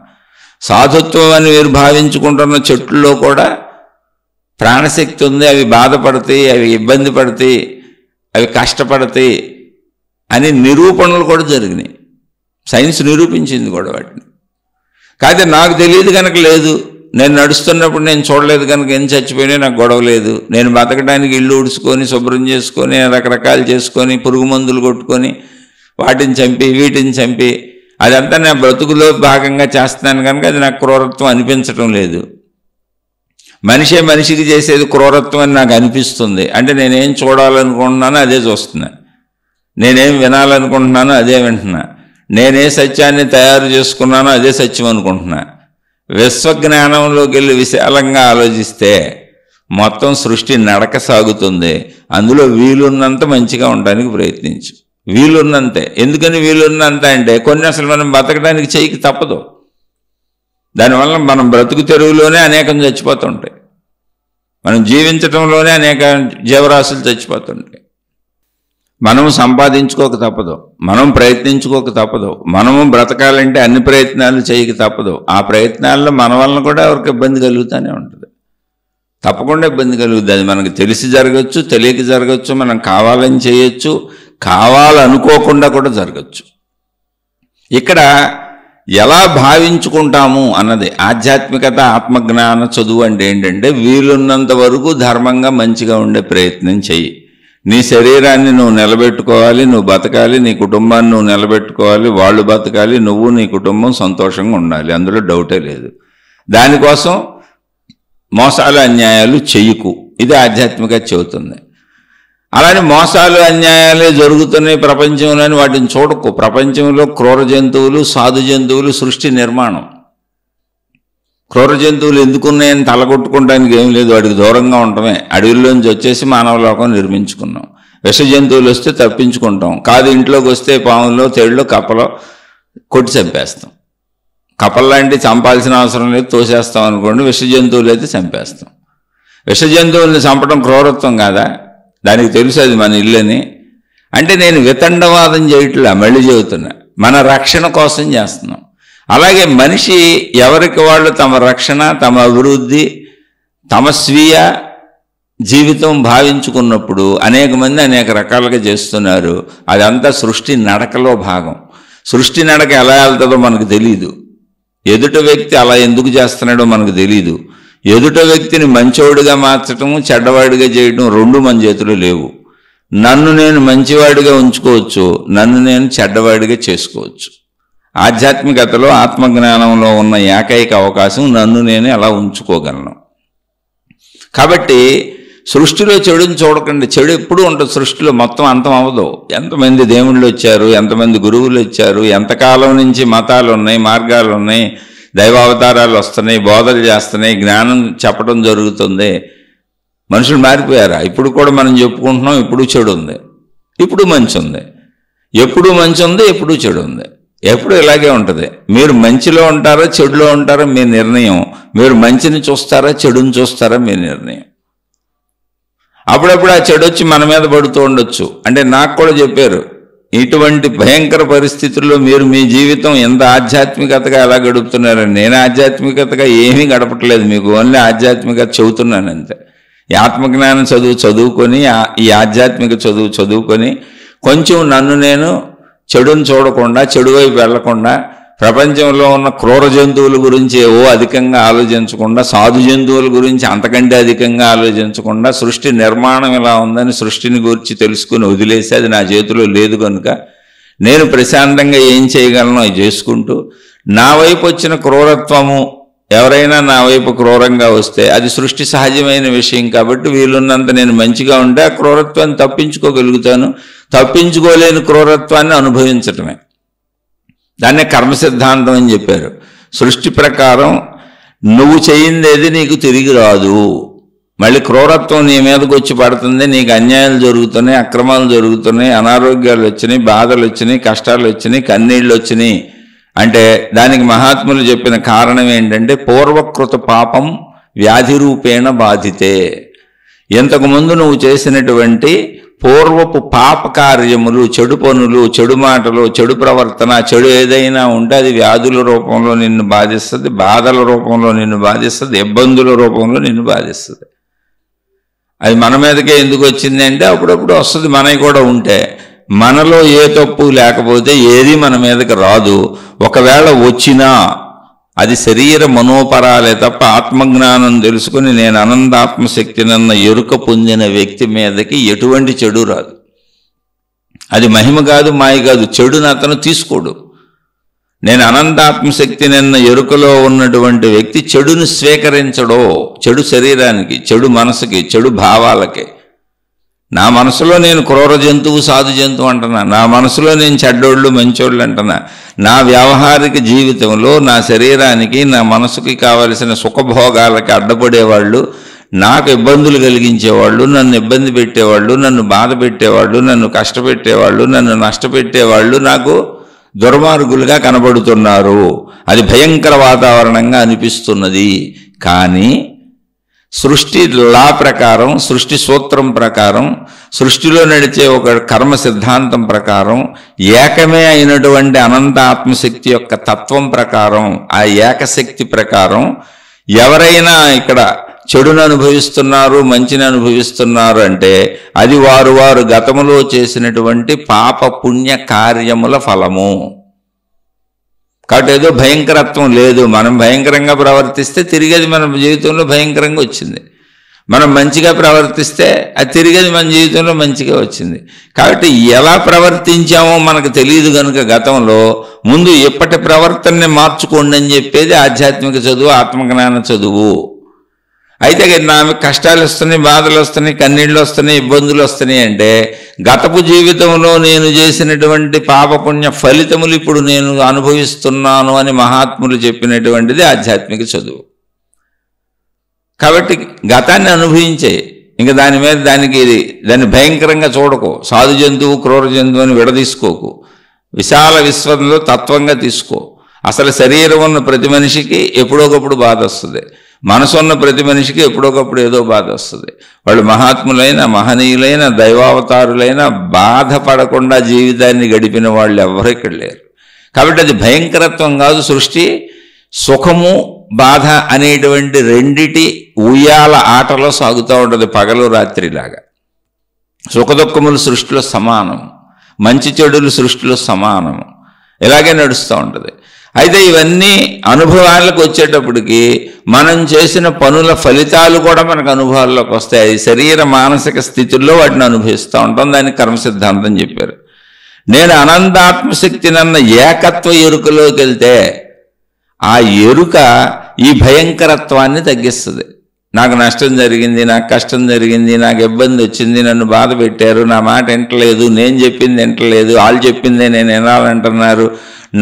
సాధుత్వం అని మీరు భావించుకుంటున్న చెట్లలో కూడా ప్రాణశక్తి ఉంది. అవి బాధపడతాయి, అవి ఇబ్బంది పడతాయి, అవి కష్టపడతాయి అని నిరూపణలు కూడా జరిగినాయి. సైన్స్ నిరూపించింది కూడా వాటిని. కాకపోతే నాకు తెలియదు కనుక లేదు, నేను నడుస్తున్నప్పుడు నేను చూడలేదు కనుక ఏం చచ్చిపోయినా నాకు గొడవ లేదు. నేను బతకడానికి ఇల్లు ఉడుచుకొని, శుభ్రం చేసుకొని, రకరకాలు చేసుకొని, పురుగు మందులు కొట్టుకొని, వాటిని చంపి వీటిని చంపి, అదంతా నా బ్రతుకులో భాగంగా చేస్తున్నాను కనుక అది నాకు క్రూరత్వం అనిపించటం లేదు. మనిషే మనిషికి చేసేది క్రూరత్వం అని నాకు అనిపిస్తుంది. అంటే నేనేం చూడాలనుకుంటున్నానో అదే చూస్తున్నా, నేనేం వినాలనుకుంటున్నానో అదే వింటున్నా, నేనే సత్యాన్ని తయారు చేసుకున్నానో అదే సత్యం అనుకుంటున్నా. విశ్వజ్ఞానంలోకి వెళ్ళి విశాలంగా ఆలోచిస్తే మొత్తం సృష్టి నడక సాగుతుంది. అందులో వీలున్నంత మంచిగా ఉండడానికి ప్రయత్నించు, వీలున్నంతే. ఎందుకని వీలున్నంత అంటే కొన్ని అసలు మనం బతకడానికి చేయకి తప్పదు. దానివల్ల మనం బ్రతుకు తెరువులోనే అనేకం చచ్చిపోతుంటాయి, మనం జీవించటంలోనే అనేక జీవరాశులు చచ్చిపోతుంటాయి. మనము సంపాదించుకోక తప్పదు, మనం ప్రయత్నించుకోక తప్పదు, మనము బ్రతకాలంటే అన్ని ప్రయత్నాలు చేయక తప్పదు. ఆ ప్రయత్నాల్లో మన వలన కూడా ఎవరికి ఇబ్బంది కలుగుతూనే ఉంటుంది, తప్పకుండా ఇబ్బంది కలుగుతుంది. అది మనకు తెలిసి జరగచ్చు, తెలియక జరగచ్చు, మనం కావాలని చేయొచ్చు, కావాలనుకోకుండా కూడా జరగచ్చు. ఇక్కడ ఎలా భావించుకుంటాము అన్నది ఆధ్యాత్మికత, ఆత్మజ్ఞాన చదువు అంటే ఏంటంటే వీలున్నంత వరకు ధర్మంగా మంచిగా ఉండే ప్రయత్నం చెయ్యి. నీ శరీరాన్ని నువ్వు నిలబెట్టుకోవాలి, నువ్వు బతకాలి, నీ కుటుంబాన్ని నువ్వు నిలబెట్టుకోవాలి, వాళ్ళు బతకాలి, నువ్వు నీ కుటుంబం సంతోషంగా ఉండాలి, అందులో డౌటే లేదు. దానికోసం మోసాలు అన్యాయాలు చెయ్యకు, ఇది ఆధ్యాత్మికత చెబుతుంది. అలానే మోసాలు అన్యాయాలే జరుగుతున్నాయి ప్రపంచంలోని వాటిని చూడకు. ప్రపంచంలో క్రూర జంతువులు, సాధు జంతువులు సృష్టి నిర్మాణం. క్రూర జంతువులు ఎందుకున్నాయని తలగొట్టుకోవడానికి ఏం లేదు, వాటికి దూరంగా ఉండటమే. అడవిలోంచి వచ్చేసి మానవలోకం నిర్మించుకున్నాం. విష జంతువులు వస్తే తప్పించుకుంటాం, కాదు ఇంట్లోకి వస్తే పాములో, తేళ్ళు, కప్పలో కొట్టి చంపేస్తాం. కప్పల్లాంటి చంపాల్సిన అవసరం లేదు, తోసేస్తాం అనుకోండి. విష జంతువులు అయితే చంపేస్తాం. విష జంతువుల్ని చంపడం క్రూరత్వం కాదా? దానికి తెలుసు అది మన ఇల్లని. అంటే నేను వితండవాదం చేయట్లా, మళ్ళీ చెబుతున్నా, మన రక్షణ కోసం చేస్తున్నాం. అలాగే మనిషి ఎవరికి వాళ్ళు తమ రక్షణ, తమ అభివృద్ధి, తమ స్వీయ జీవితం భావించుకున్నప్పుడు అనేక మంది అనేక రకాలుగా చేస్తున్నారు. అదంతా సృష్టి నడకలో భాగం. సృష్టి నడక ఎలా వెళ్తుందో మనకు తెలియదు. ఎదుట వ్యక్తి అలా ఎందుకు చేస్తున్నాడో మనకు తెలియదు. ఎదుట వ్యక్తిని మంచివాడిగా మార్చటము, చెడ్డవాడిగా చేయటం రెండు మన చేతిలో లేవు. నన్ను నేను మంచివాడిగా ఉంచుకోవచ్చు, నన్ను నేను చెడ్డవాడిగా చేసుకోవచ్చు. ఆధ్యాత్మికతలో, ఆత్మజ్ఞానంలో ఉన్న ఏకైక అవకాశం నన్ను నేను ఎలా ఉంచుకోగలను. కాబట్టి సృష్టిలో చెడుని చూడకండి. చెడు ఎప్పుడూ ఉంటుంది సృష్టిలో, మొత్తం అంతం అవ్వదు. ఎంతమంది దేవుళ్ళు వచ్చారు, ఎంతమంది గురువులు వచ్చారు, ఎంతకాలం నుంచి మతాలు ఉన్నాయి, మార్గాలు ఉన్నాయి, దైవావతారాలు వస్తున్నాయి, బోధలు చేస్తున్నాయి, జ్ఞానం చెప్పడం జరుగుతుంది. మనుషులు మారిపోయారా? ఇప్పుడు కూడా మనం చెప్పుకుంటున్నాం, ఇప్పుడు చెడు ఉంది, ఇప్పుడు మంచి ఉంది. ఎప్పుడు మంచి ఉంది, ఎప్పుడు చెడు ఉంది. ఎప్పుడు ఇలాగే ఉంటుంది. మీరు మంచిలో ఉంటారా, చెడులో ఉంటారా మీ నిర్ణయం. మీరు మంచిని చూస్తారా, చెడుని చూస్తారా మీ నిర్ణయం. అప్పుడప్పుడు ఆ చెడు వచ్చి మన మీద పడుతూ ఉండొచ్చు. అంటే నాకు కూడా చెప్పారు, ఇటువంటి భయంకర పరిస్థితుల్లో మీరు మీ జీవితం ఎంత ఆధ్యాత్మికతగా ఎలా గడుపుతున్నారని. నేను ఆధ్యాత్మికతగా ఏమీ గడపట్లేదు, మీకు ఓన్లీ ఆధ్యాత్మికత చెబుతున్నాను అంతే. ఈ ఆత్మజ్ఞానం చదువుకొని, ఈ ఆధ్యాత్మిక చదువుకొని కొంచెం నన్ను నేను చెడుని చూడకుండా, చెడు వైపు వెళ్లకుండా, ప్రపంచంలో ఉన్న క్రూర జంతువుల గురించి అధికంగా ఆలోచించకుండా, సాధు జంతువుల గురించి అంతకంటే అధికంగా ఆలోచించకుండా, సృష్టి నిర్మాణం ఎలా ఉందని సృష్టిని గురించి తెలుసుకుని వదిలేసి, అది నా చేతిలో లేదు కనుక నేను ప్రశాంతంగా ఏం చేయగలను అది చేసుకుంటూ, నా వైపు వచ్చిన క్రూరత్వము, ఎవరైనా నా వైపు క్రూరంగా వస్తే అది సృష్టి సహజమైన విషయం కాబట్టి వీలున్నంత నేను మంచిగా ఉంటే ఆ క్రూరత్వాన్ని తప్పించుకోగలుగుతాను. తప్పించుకోలేని క్రూరత్వాన్ని అనుభవించటమే. దాన్నే కర్మ సిద్ధాంతం అని చెప్పారు. సృష్టి ప్రకారం నువ్వు చేయిందేది నీకు తిరిగి రాదు. మళ్ళీ క్రూరత్వం నీ మీదకి వచ్చి పడుతుంది, నీకు అన్యాయాలు జరుగుతున్నాయి, అక్రమాలు జరుగుతున్నాయి, అనారోగ్యాలు వచ్చినాయి, బాధలు వచ్చినాయి, కష్టాలు వచ్చినాయి, కన్నీళ్ళు వచ్చినాయి. అంటే దానికి మహాత్ములు చెప్పిన కారణం ఏంటంటే పూర్వకృత పాపం వ్యాధి రూపేణ బాధితే. ఇంతకుముందు నువ్వు చేసినటువంటి పూర్వపు పాప కార్యములు, చెడు పనులు, చెడు మాటలు, చెడు ప్రవర్తన, చెడు ఏదైనా ఉంటే అది వ్యాధుల రూపంలో నిన్ను బాధిస్తుంది, బాధల రూపంలో నిన్ను బాధిస్తుంది, ఇబ్బందుల రూపంలో నిన్ను బాధిస్తుంది. అది మన మీదకే ఎందుకు వచ్చింది అంటే అప్పుడప్పుడు వస్తుంది. మనకి కూడా ఉంటే, మనలో ఏ తప్పు లేకపోతే ఏది మన మీదకి రాదు. ఒకవేళ వచ్చినా అది శరీర మనోపరాలే తప్ప ఆత్మజ్ఞానం తెలుసుకుని నేను అనంతాత్మశక్తినన్న ఎరుక పొందిన వ్యక్తి మీదకి ఎటువంటి చెడు రాదు. అది మహిమ కాదు, మాయ కాదు. చెడుని అతను తీసుకోడు. నేను అనంతాత్మశక్తినన్న ఎరుకలో ఉన్నటువంటి వ్యక్తి చెడుని స్వీకరించడో, చెడు శరీరానికి, చెడు మనసుకి, చెడు భావాలకి. నా మనసులో నేను క్రూర జంతువు, సాధు జంతువు అంటున్నా. నా మనసులో నేను చెడ్డోళ్ళు, మంచోళ్ళు అంటున్నా. నా వ్యావహారిక జీవితంలో నా శరీరానికి, నా మనసుకి కావలసిన సుఖభోగాలకి అడ్డపడేవాళ్ళు, నాకు ఇబ్బందులు కలిగించేవాళ్ళు, నన్ను ఇబ్బంది పెట్టేవాళ్ళు, నన్ను బాధ పెట్టేవాళ్ళు, నన్ను కష్టపెట్టేవాళ్ళు, నన్ను నష్టపెట్టేవాళ్ళు నాకు దుర్మార్గులుగా కనబడుతున్నారు. అది భయంకర వాతావరణంగా అనిపిస్తున్నది. కానీ సృష్టి లా ప్రకారం, సృష్టి సూత్రం ప్రకారం, సృష్టిలో నడిచే ఒక కర్మ సిద్ధాంతం ప్రకారం, ఏకమే అయినటువంటి అనంత ఆత్మశక్తి యొక్క తత్వం ప్రకారం, ఆ ఏకశక్తి ప్రకారం ఎవరైనా ఇక్కడ చెడును అనుభవిస్తున్నారు, మంచిని అనుభవిస్తున్నారు అంటే అది వారు గతములో చేసినటువంటి పాప పుణ్య కార్యముల ఫలము. కాబట్టి ఏదో భయంకరత్వం లేదు. మనం భయంకరంగా ప్రవర్తిస్తే తిరిగి అది మన జీవితంలో భయంకరంగా వచ్చింది. మనం మంచిగా ప్రవర్తిస్తే అది తిరిగి అది మన జీవితంలో మంచిగా వచ్చింది. కాబట్టి ఎలా ప్రవర్తించామో మనకు తెలియదు కనుక గతంలో ముందు ఎప్పటి ప్రవర్తనని మార్చుకోండి అని చెప్పేది ఆధ్యాత్మిక చదువు, ఆత్మజ్ఞాన చదువు. అయితే నాకు కష్టాలు వస్తున్నాయి, బాధలు వస్తున్నాయి, కన్నీళ్ళు వస్తున్నాయి, ఇబ్బందులు వస్తున్నాయి అంటే గతపు జీవితంలో నేను చేసినటువంటి పాపపుణ్య ఫలితములు ఇప్పుడు నేను అనుభవిస్తున్నాను అని మహాత్ములు చెప్పినటువంటిది ఆధ్యాత్మిక చదువు. కాబట్టి గతాన్ని అనుభవించే, ఇంకా దాని మీద దాన్ని భయంకరంగా చూడకు. సాధు జంతువు, క్రూర జంతువు అని విడదీసుకోకు. విశాల విశ్వంలో తత్వంగా తీసుకో. అసలు శరీరం ఉన్న ప్రతి మనిషికి ఎప్పుడోకప్పుడు బాధ వస్తుంది. మనసు ఉన్న ప్రతి మనిషికి ఎప్పుడోకప్పుడు ఏదో బాధ వస్తుంది. వాళ్ళు మహాత్ములైన, మహనీయులైన, దైవావతారులైన బాధపడకుండా జీవితాన్ని గడిపిన వాళ్ళు ఎవరు ఇక్కడ లేరు. కాబట్టి అది భయంకరత్వం కాదు. సృష్టి సుఖము, బాధ అనేటువంటి రెండిటి ఉయ్యాల ఆటలో సాగుతూ ఉంటుంది, పగలు రాత్రిలాగా. సుఖదుఖములు సృష్టిలో సమానం, మంచి చెడులు సృష్టిలో సమానము. ఇలాగే నడుస్తూ ఉంటుంది. అయితే ఇవన్నీ అనుభవాలకు వచ్చేటప్పటికి మనం చేసిన పనుల ఫలితాలు కూడా మనకు అనుభవాల్లోకి వస్తాయి. శరీర మానసిక స్థితుల్లో వాటిని అనుభవిస్తూ ఉంటాం. దానికి కర్మ సిద్ధాంతం చెప్పారు. నేను అనంతాత్మశక్తినన్న ఏకత్వ ఎరుకలోకి వెళ్తే ఆ ఎరుక ఈ భయంకరత్వాన్ని తగ్గిస్తుంది. నాకు నష్టం జరిగింది, నాకు కష్టం జరిగింది, నాకు ఇబ్బంది వచ్చింది, నన్ను బాధ పెట్టారు, నా మాట వింటలేదు, నేను చెప్పింది వింటలేదు, వాళ్ళు చెప్పిందే నేను వినాలంటున్నారు,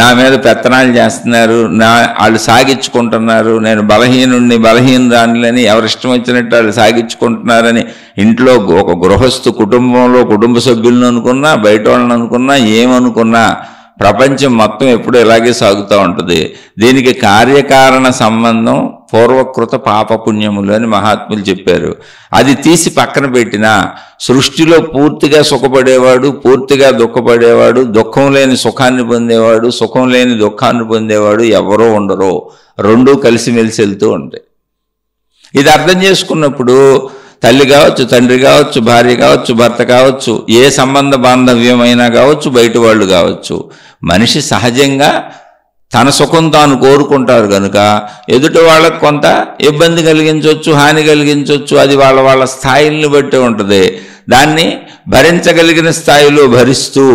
నా మీద పెత్తనాలు చేస్తున్నారు, వాళ్ళు సాగించుకుంటున్నారు, నేను బలహీనరానిలని ఎవరిష్టం వచ్చినట్టు వాళ్ళు సాగించుకుంటున్నారని ఇంట్లో ఒక గృహస్థు కుటుంబంలో కుటుంబ సభ్యులను అనుకున్నా, బయట వాళ్ళని అనుకున్నా, ఏమనుకున్నా ప్రపంచం మొత్తం ఎప్పుడు ఇలాగే సాగుతూ ఉంటుంది. దీనికి కార్యకారణ సంబంధం పూర్వకృత పాపపుణ్యములు అని మహాత్ములు చెప్పారు. అది తీసి పక్కన పెట్టినా సృష్టిలో పూర్తిగా సుఖపడేవాడు, పూర్తిగా దుఃఖపడేవాడు, దుఃఖం లేని సుఖాన్ని పొందేవాడు, సుఖం లేని దుఃఖాన్ని పొందేవాడు ఎవరో ఉండరో. రెండూ కలిసిమెలిసి వెళ్తూ ఉంటాయి. ఇది అర్థం చేసుకున్నప్పుడు తల్లి కావచ్చు, తండ్రి కావచ్చు, భార్య కావచ్చు, భర్త కావచ్చు, ఏ సంబంధ బాంధవ్యమైనా కావచ్చు, బయట వాళ్ళు కావచ్చు, మనిషి సహజంగా తన సుఖం తాను కోరుకుంటారు కనుక ఎదుటి వాళ్ళకు కొంత ఇబ్బంది కలిగించవచ్చు, హాని కలిగించవచ్చు. అది వాళ్ళ స్థాయిల్ని బట్టి ఉంటుంది. దాన్ని భరించగలిగిన స్థాయిలో భరిస్తూ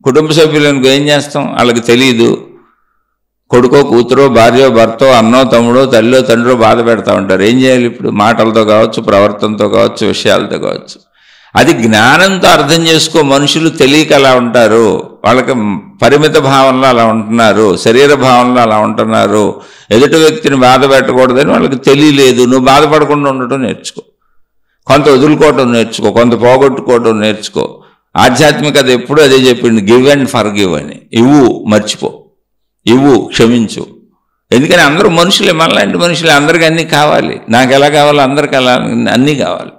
కుటుంబ సభ్యులను ఏం చేస్తాం, వాళ్ళకి తెలియదు. కొడుకో కూతురో భార్యో భర్తో అన్నో తమ్ముడో తల్లిలో తండ్రో బాధ పెడతా ఉంటారు. ఏం చేయాలి ఇప్పుడు? మాటలతో కావచ్చు, ప్రవర్తనతో కావచ్చు, విషయాలతో కావచ్చు. అది జ్ఞానంతో అర్థం చేసుకో. మనుషులు తెలియక అలా ఉంటారు, వాళ్ళకి పరిమిత భావనలో అలా ఉంటున్నారు, శరీర భావనలో అలా ఉంటున్నారు. ఎదుటి వ్యక్తిని బాధ పెట్టకూడదని వాళ్ళకి తెలియలేదు. నువ్వు బాధపడకుండా ఉండటం నేర్చుకో, కొంత వదులుకోవటం నేర్చుకో, కొంత పోగొట్టుకోవటం నేర్చుకో. ఆధ్యాత్మికత ఎప్పుడు అదే చెప్పింది, గివ్ అండ్ ఫర్ గివ్ అని. ఇవ్వు, మర్చిపో, ఇవ్వు, క్షమించు. ఎందుకని అందరూ మనుషులే, మనలాంటి మనుషులే. అందరికీ అన్నీ కావాలి. నాకు ఎలా కావాలో అందరికి అలా అన్నీ కావాలి.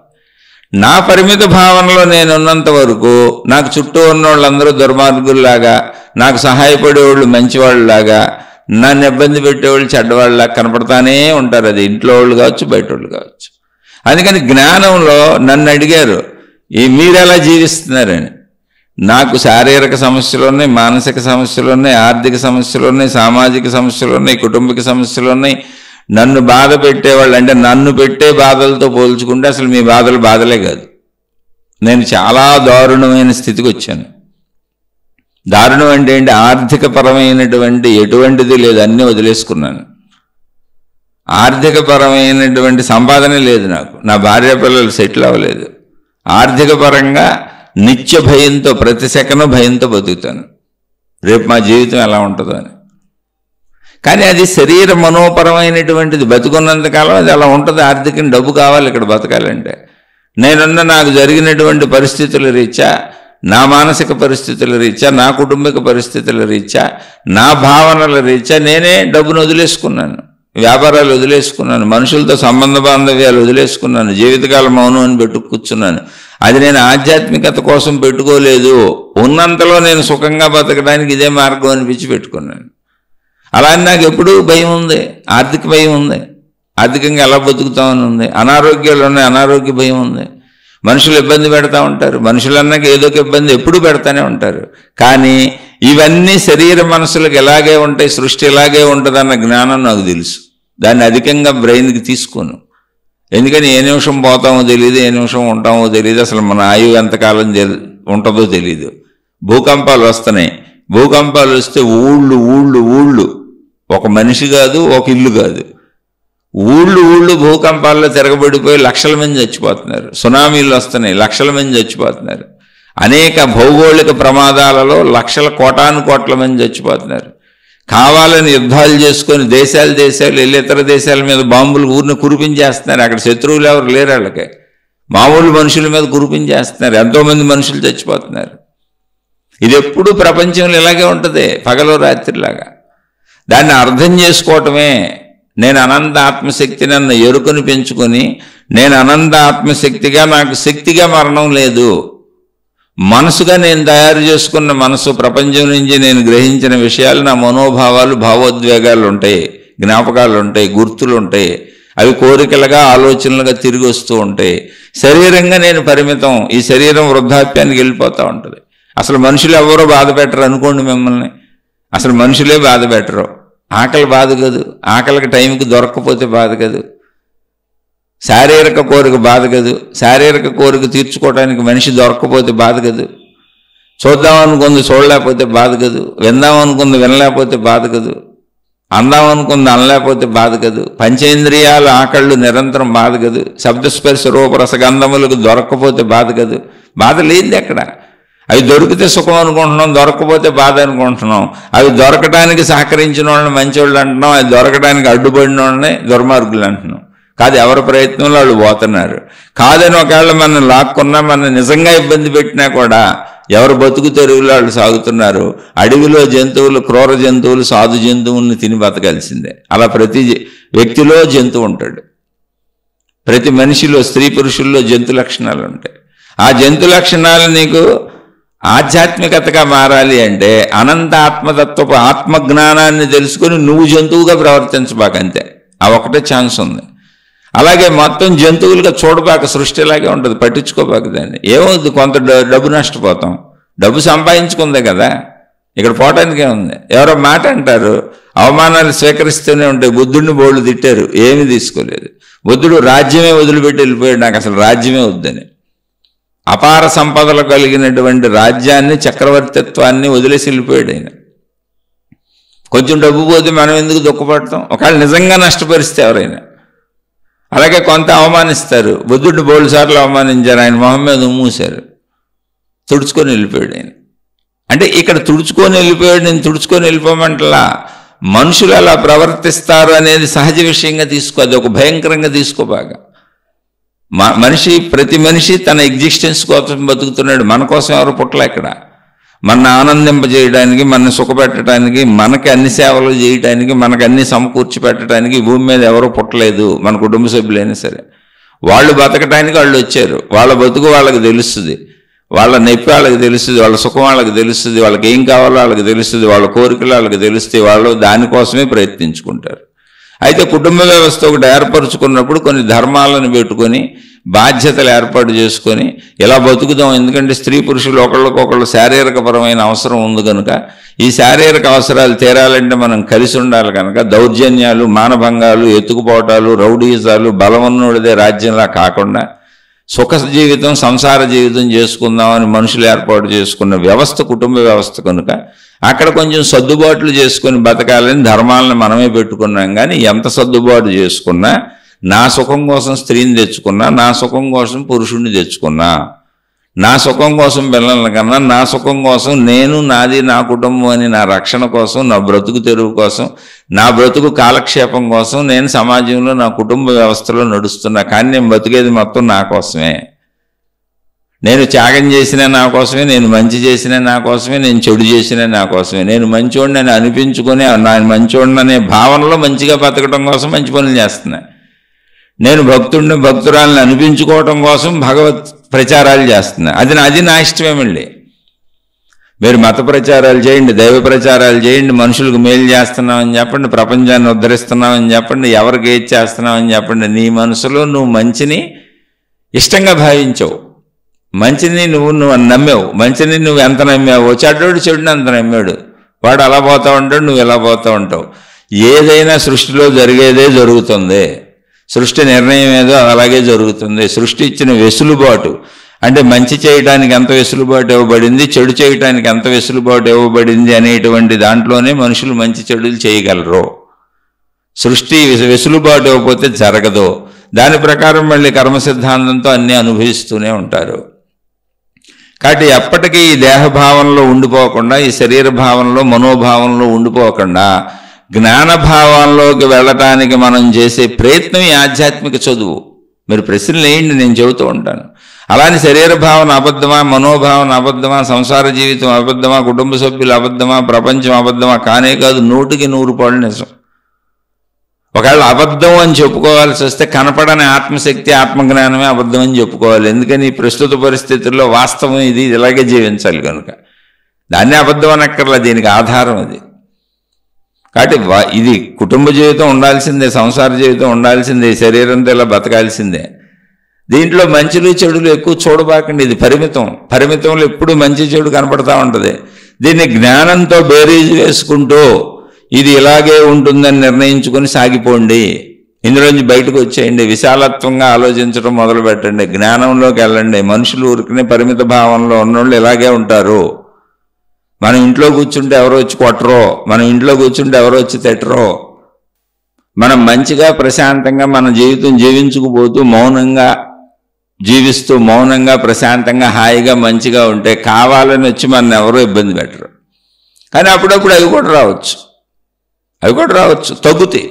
నా పరిమిత భావనలో నేను ఉన్నంత వరకు నాకు చుట్టూ ఉన్న వాళ్ళందరూ దుర్మార్గుల్లాగా, నాకు సహాయపడేవాళ్ళు మంచివాళ్ళలాగా, నన్ను ఇబ్బంది పెట్టేవాళ్ళు చెడ్డవాళ్ళలాగా కనపడతానే ఉంటారు. అది ఇంట్లో వాళ్ళు కావచ్చు, బయట వాళ్ళు కావచ్చు. అందుకని జ్ఞానంలో నన్ను అడిగారు, మీరు ఎలా జీవిస్తున్నారని. నాకు శారీరక సమస్యలు ఉన్నాయి, మానసిక సమస్యలు ఉన్నాయి, ఆర్థిక సమస్యలు ఉన్నాయి, సామాజిక సమస్యలు ఉన్నాయి, కుటుంబిక సమస్యలు ఉన్నాయి. నన్ను బాధ పెట్టేవాళ్ళు, అంటే నన్ను పెట్టే బాధలతో పోల్చుకుంటే అసలు మీ బాధలే కాదు. నేను చాలా దారుణమైన స్థితికి వచ్చాను. దారుణం అంటే ఏంటి? ఆర్థిక పరమైనటువంటి ఎటువంటిది లేదు, అన్నీ వదిలేసుకున్నాను. ఆర్థిక పరమైనటువంటి సంపాదన లేదు నాకు. నా భార్య పిల్లలు సెటిల్ అవ్వలేదు. ఆర్థిక పరంగా నిత్య భయంతో, ప్రతి సెకను భయంతో బతుకుతాను, రేపు మా జీవితం ఎలా ఉంటుందో అని. కానీ అది శరీర మనోపరమైనటువంటిది. బతుకున్నంతకాలం అది అలా ఉంటుంది. ఆర్థికంగా డబ్బు కావాలి ఇక్కడ బతకాలంటే. నాకు జరిగినటువంటి పరిస్థితుల రీత్యా, నా మానసిక పరిస్థితుల రీత్యా, నా కుటుంబిక పరిస్థితుల రీత్యా, నా భావనల రీత్యా నేనే డబ్బును వదిలేసుకున్నాను, వ్యాపారాలు వదిలేసుకున్నాను, మనుషులతో సంబంధ బాంధవ్యాలు వదిలేసుకున్నాను, జీవితకాలం మౌనం అని పెట్టు కూర్చున్నాను. అది నేను ఆధ్యాత్మికత కోసం పెట్టుకోలేదు. ఉన్నంతలో నేను సుఖంగా బతకడానికి ఇదే మార్గం అనిపించి పెట్టుకున్నాను. అలా అని నాకు ఎప్పుడూ భయం ఉంది, ఆర్థిక భయం ఉంది, ఆర్థికంగా ఎలా బతుకుతామని ఉంది. అనారోగ్యాలు ఉన్నాయి, అనారోగ్య భయం ఉంది. మనుషులు ఇబ్బంది పెడతా ఉంటారు, మనుషులన్నాక ఏదో ఒక ఇబ్బంది ఎప్పుడు పెడతానే ఉంటారు. కానీ ఇవన్నీ శరీర మనసులకు ఎలాగే ఉంటాయి, సృష్టి ఎలాగే ఉంటుందన్న జ్ఞానం నాకు తెలుసు. దాన్ని అధికంగా బ్రెయిన్కి తీసుకోను. ఎందుకని ఏ నిమిషం పోతామో తెలియదు, ఏ నిమిషం ఉంటామో తెలియదు, అసలు మన ఆయువు ఎంతకాలం ఉంటుందో తెలియదు. భూకంపాలు వస్తున్నాయి. భూకంపాలు వస్తే ఊళ్ళు ఒక మనిషి కాదు, ఒక ఇల్లు కాదు, ఊళ్ళు భూకంపాల్లో తిరగబడిపోయి లక్షల మంది చచ్చిపోతున్నారు. సునామీలు వస్తున్నాయి, లక్షల మంది చచ్చిపోతున్నారు. అనేక భౌగోళిక ప్రమాదాలలో కోటాను కోట్ల మంది చచ్చిపోతున్నారు. కావాలని యుద్ధాలు చేసుకొని దేశాలు వెళ్ళి ఇతర దేశాల మీద బాంబులు ఊరిని కురిపించేస్తున్నారు. అక్కడ శత్రువులు ఎవరు లేరు, వాళ్ళకి మామూలు మనుషుల మీద కురిపించేస్తున్నారు. ఎంతోమంది మనుషులు చచ్చిపోతున్నారు. ఇది ఎప్పుడు ప్రపంచంలో ఇలాగే ఉంటుంది, పగలు రాత్రిలాగా. దాన్ని అర్థం చేసుకోవటమే. నేను అనంత ఆత్మశక్తిని అన్న ఎరుకను పెంచుకొని, నేను అనంత ఆత్మశక్తిగా, నాకు శక్తిగా మరణం లేదు. మనసుగా నేను తయారు చేసుకున్న మనసు, ప్రపంచం నుంచి నేను గ్రహించిన విషయాలు, నా మనోభావాలు, భావోద్వేగాలు ఉంటాయి, జ్ఞాపకాలు ఉంటాయి, గుర్తులు ఉంటాయి. అవి కోరికలుగా, ఆలోచనలుగా తిరిగి వస్తూ ఉంటాయి. శరీరంగా నేను పరిమితం. ఈ శరీరం వృద్ధాప్యానికి వెళ్ళిపోతూ ఉంటుంది. అసలు మనుషులు ఎవరో బాధ పెట్టరు అనుకోండి మిమ్మల్ని. అసలు మనుషులే బాధ పెట్టరు. ఆకలి బాధ కదూ, ఆకలికి టైంకి దొరకకపోతే బాధ కదూ, శారీరక కోరిక బాధ కదూ, శారీరక కోరిక తీర్చుకోవడానికి మనిషి దొరకకపోతే బాధ కదూ, చూద్దామనుకుంది చూడలేకపోతే బాధ కదూ, విందామనుకుంది వినలేకపోతే బాధ కదూ, అందామనుకుంది అనలేకపోతే బాధ కదూ, పంచేంద్రియాలు ఆకళ్ళు నిరంతరం బాధ కదూ, శబ్దస్పర్శ రూపరసగంధములకు దొరకకపోతే బాధ కదూ. బాధ లేదు ఎక్కడ. అవి దొరికితే సుఖం అనుకుంటున్నాం, దొరకకపోతే బాధ అనుకుంటున్నాం. అవి దొరకడానికి సహకరించిన వాళ్ళని మంచివాళ్ళు అంటున్నాం, అవి దొరకడానికి అడ్డుపడిన వాళ్ళని దుర్మార్గులు అంటున్నాం. కాదు, ఎవరి ప్రయత్నంలో వాళ్ళు పోతున్నారు. కాదని ఒకవేళ మనం లాక్కున్నా, మనం నిజంగా ఇబ్బంది పెట్టినా కూడా ఎవరు బతుకు తెరువులో వాళ్ళు సాగుతున్నారు. అడవిలో జంతువులు, క్రూర జంతువులు సాధు జంతువుల్ని తిని బతకాల్సిందే. అలా ప్రతి వ్యక్తిలో జంతువు ఉంటాడు. ప్రతి మనిషిలో, స్త్రీ పురుషుల్లో జంతు లక్షణాలు ఉంటాయి. ఆ జంతు లక్షణాలు నీకు ఆధ్యాత్మికతగా మారాలి అంటే అనంత ఆత్మతత్వపు ఆత్మజ్ఞానాన్ని తెలుసుకొని నువ్వు జంతువుగా ప్రవర్తించబాకంతే. ఆ ఒకటే ఛాన్స్ ఉంది. అలాగే మొత్తం జంతువులుగా చూడబాక, సృష్టిలాగే ఉంటుంది, పట్టించుకోబాక దాన్ని. ఏమవుతుంది, కొంత డబ్బు నష్టపోతాం. డబ్బు సంపాదించుకుందే కదా, ఇక్కడ పోవటానికే ఉంది. ఎవరో మాట అంటారు, అవమానాలు స్వీకరిస్తూనే ఉంటాయి. బుద్ధుడిని బోళ్ళు తిట్టారు, ఏమీ తీసుకోలేదు. బుద్ధుడు రాజ్యమే వదిలిపెట్టి వెళ్ళిపోయాడు, నాకు అసలు రాజ్యమే వద్దని. అపార సంపదలు కలిగినటువంటి రాజ్యాన్ని, చక్రవర్తిత్వాన్ని వదిలేసి వెళ్ళిపోయాడు ఆయన. కొంచెం డబ్బు పోతే మనం ఎందుకు దుఃఖపడతాం, ఒకవేళ నిజంగా నష్టపరిస్తే ఎవరైనా. అలాగే కొంత అవమానిస్తారు. బుద్ధుడిని బోళ్ళు సార్లు అవమానించారు, ఆయన మొహం మీద మూసారు, తుడుచుకొని వెళ్ళిపోయాడు ఆయన. అంటే ఇక్కడ తుడుచుకొని వెళ్ళిపోయాడు, నేను తుడుచుకొని వెళ్ళిపోమంటలా. మనుషులు అలా ప్రవర్తిస్తారు అనేది సహజ విషయంగా తీసుకో, అది ఒక భయంకరంగా తీసుకోబాగా. ప్రతి మనిషి తన ఎగ్జిస్టెన్స్ కోసం బతుకుతున్నాడు. మన కోసం ఎవరు పుట్టలే ఇక్కడ. మన ఆనందింపజేయడానికి, మన సుఖపెట్టడానికి, మనకి అన్ని సేవలు చేయడానికి, మనకు అన్ని సమకూర్చి పెట్టడానికి భూమి మీద ఎవరూ పుట్టలేదు. మన కుటుంబ సభ్యులైనా సరే వాళ్ళు బతకడానికి వాళ్ళు వచ్చారు. వాళ్ళ బతుకు వాళ్ళకి తెలుస్తుంది, వాళ్ళ నొప్పి వాళ్ళకి తెలుస్తుంది, వాళ్ళ సుఖం వాళ్ళకి తెలుస్తుంది, వాళ్ళకి ఏం కావాలో వాళ్ళకి తెలుస్తుంది, వాళ్ళ కోరికలు వాళ్ళకి తెలుస్తాయి. వాళ్ళు దానికోసమే ప్రయత్నించుకుంటారు. అయితే కుటుంబ వ్యవస్థ ఒకటి ఏర్పరచుకున్నప్పుడు కొన్ని ధర్మాలను పెట్టుకొని, బాధ్యతలు ఏర్పాటు చేసుకొని ఇలా బతుకుదాం. ఎందుకంటే స్త్రీ పురుషులు ఒకళ్ళకొకళ్ళు శారీరకపరమైన అవసరం ఉంది కనుక, ఈ శారీరక అవసరాలు తీరాలంటే మనం కలిసి ఉండాలి కనుక దౌర్జన్యాలు, మానభంగాలు, ఎత్తుకుపోవటాలు, రౌడీజాలు, బలవన్నుడిదే రాజ్యంలా కాకుండా సుఖ జీవితం, సంసార జీవితం చేసుకుందామని మనుషులు ఏర్పాటు చేసుకున్న వ్యవస్థ కుటుంబ వ్యవస్థ కనుక అక్కడ కొంచెం సర్దుబాట్లు చేసుకొని బతకాలని ధర్మాలను మనమే పెట్టుకున్నాం. కానీ ఎంత సర్దుబాటు చేసుకున్నా, నా సుఖం కోసం స్త్రీని తెచ్చుకున్నా, నా సుఖం కోసం పురుషుణ్ణి తెచ్చుకున్నా, నా సుఖం కోసం పిల్లల కన్నా, నా సుఖం కోసం నేను, నాది, నా కుటుంబం అని నా రక్షణ కోసం, నా బ్రతుకు తెరువు కోసం, నా బ్రతుకు కాలక్షేపం కోసం నేను సమాజంలో, నా కుటుంబ వ్యవస్థలో నడుస్తున్నా. కానీ నేను బతికేది మొత్తం నా కోసమే. నేను త్యాగం చేసినా నా కోసమే, నేను మంచి చేసినా నా కోసమే, నేను చెడు చేసినా నా కోసమే. నేను మంచోడిని అని అనిపించుకొని, నా మంచోడిని అనే భావనలో మంచిగా బతకడం కోసం మంచి పనులు చేస్తున్నా. నేను భక్తుడిని, భక్తురాలని అనిపించుకోవటం కోసం భగవత్ ప్రచారాలు చేస్తున్నా. అది నా ఇష్టమేమండి. మీరు మత ప్రచారాలు చేయండి, దైవ ప్రచారాలు చేయండి, మనుషులకు మేలు చేస్తున్నామని చెప్పండి, ప్రపంచాన్ని ఉద్ధరిస్తున్నామని చెప్పండి, ఎవరికి ఏది చేస్తున్నామని చెప్పండి. నీ మనసులో నువ్వు మంచిని ఇష్టంగా భావించవు, మంచిని నువ్వు నమ్మావు, మంచిని నువ్వు ఎంత నమ్మావు. చెడుని అంత నమ్మాడు, వాడు అలా పోతూ ఉంటాడు, నువ్వు ఇలా పోతూ ఉంటావు. ఏదైనా సృష్టిలో జరిగేదే జరుగుతుంది. సృష్టి నిర్ణయం ఏదో అలాగే జరుగుతుంది. సృష్టి ఇచ్చిన వెసులుబాటు, అంటే మంచి చేయడానికి ఎంత వెసులుబాటు ఇవ్వబడింది, చెడు చేయడానికి ఎంత వెసులుబాటు ఇవ్వబడింది అనేటువంటి దాంట్లోనే మనుషులు మంచి చెడులు చేయగలరు. సృష్టి వెసులుబాటు ఇవ్వకపోతే జరగదు. దాని ప్రకారం మళ్ళీ కర్మ సిద్ధాంతంతో అన్నీ అనుభవిస్తూనే ఉంటారు. కాబట్టి ఎప్పటికీ ఈ దేహభావంలో ఉండిపోకుండా, ఈ శరీర భావంలో, మనోభావంలో ఉండిపోకుండా జ్ఞానభావంలోకి వెళ్ళటానికి మనం చేసే ప్రయత్నం ఈ ఆధ్యాత్మిక చదువు. మీరు ప్రశ్నలు వేయండి, నేను చెబుతూ ఉంటాను. అలానే శరీర భావన అబద్ధమా, మనోభావన అబద్ధమా, సంసార జీవితం అబద్ధమా, కుటుంబ సభ్యులు అబద్ధమా, ప్రపంచం అబద్ధమా? కానే కాదు, 100% నిజం. ఒకవేళ అబద్ధం అని చెప్పుకోవాల్సి వస్తే కనపడని ఆత్మశక్తి, ఆత్మజ్ఞానమే అబద్ధం అని చెప్పుకోవాలి. ఎందుకని ప్రస్తుత పరిస్థితుల్లో వాస్తవం ఇది, ఇలాగే జీవించాలి కనుక దాన్ని అబద్ధం అనక్కర్లా, దీనికి ఆధారం అది. కాబట్టి ఇది కుటుంబ జీవితం ఉండాల్సిందే, సంసార జీవితం ఉండాల్సిందే, శరీరంతో ఇలా బతకాల్సిందే. దీంట్లో మంచులు చెడులు ఎక్కువ చూడబాకండి. ఇది పరిమితంలో ఎప్పుడు మంచి చెడు కనపడతా ఉంటుంది. దీన్ని జ్ఞానంతో బేరీజు వేసుకుంటూ ఇది ఇలాగే ఉంటుందని నిర్ణయించుకొని సాగిపోండి. ఇందులోంచి బయటకు వచ్చేయండి. విశాలత్వంగా ఆలోచించడం మొదలు పెట్టండి. జ్ఞానంలోకి వెళ్ళండి. మనుషులు ఊరికనే పరిమిత భావంలో ఉన్నోళ్ళు ఇలాగే ఉంటారు. మనం ఇంట్లో కూర్చుంటే ఎవరో వచ్చి కొట్టరో, మనం ఇంట్లో కూర్చుంటే ఎవరో వచ్చి తిట్టరో. మనం మంచిగా ప్రశాంతంగా మన జీవితం జీవించుకుపోతూ మౌనంగా జీవిస్తూ మౌనంగా ప్రశాంతంగా హాయిగా మంచిగా ఉంటే కావాలని వచ్చి మన ఎవరో ఇబ్బంది పెట్టరు. కానీ అప్పుడప్పుడు అవి కూడా రావచ్చు, తగ్గుతాయి.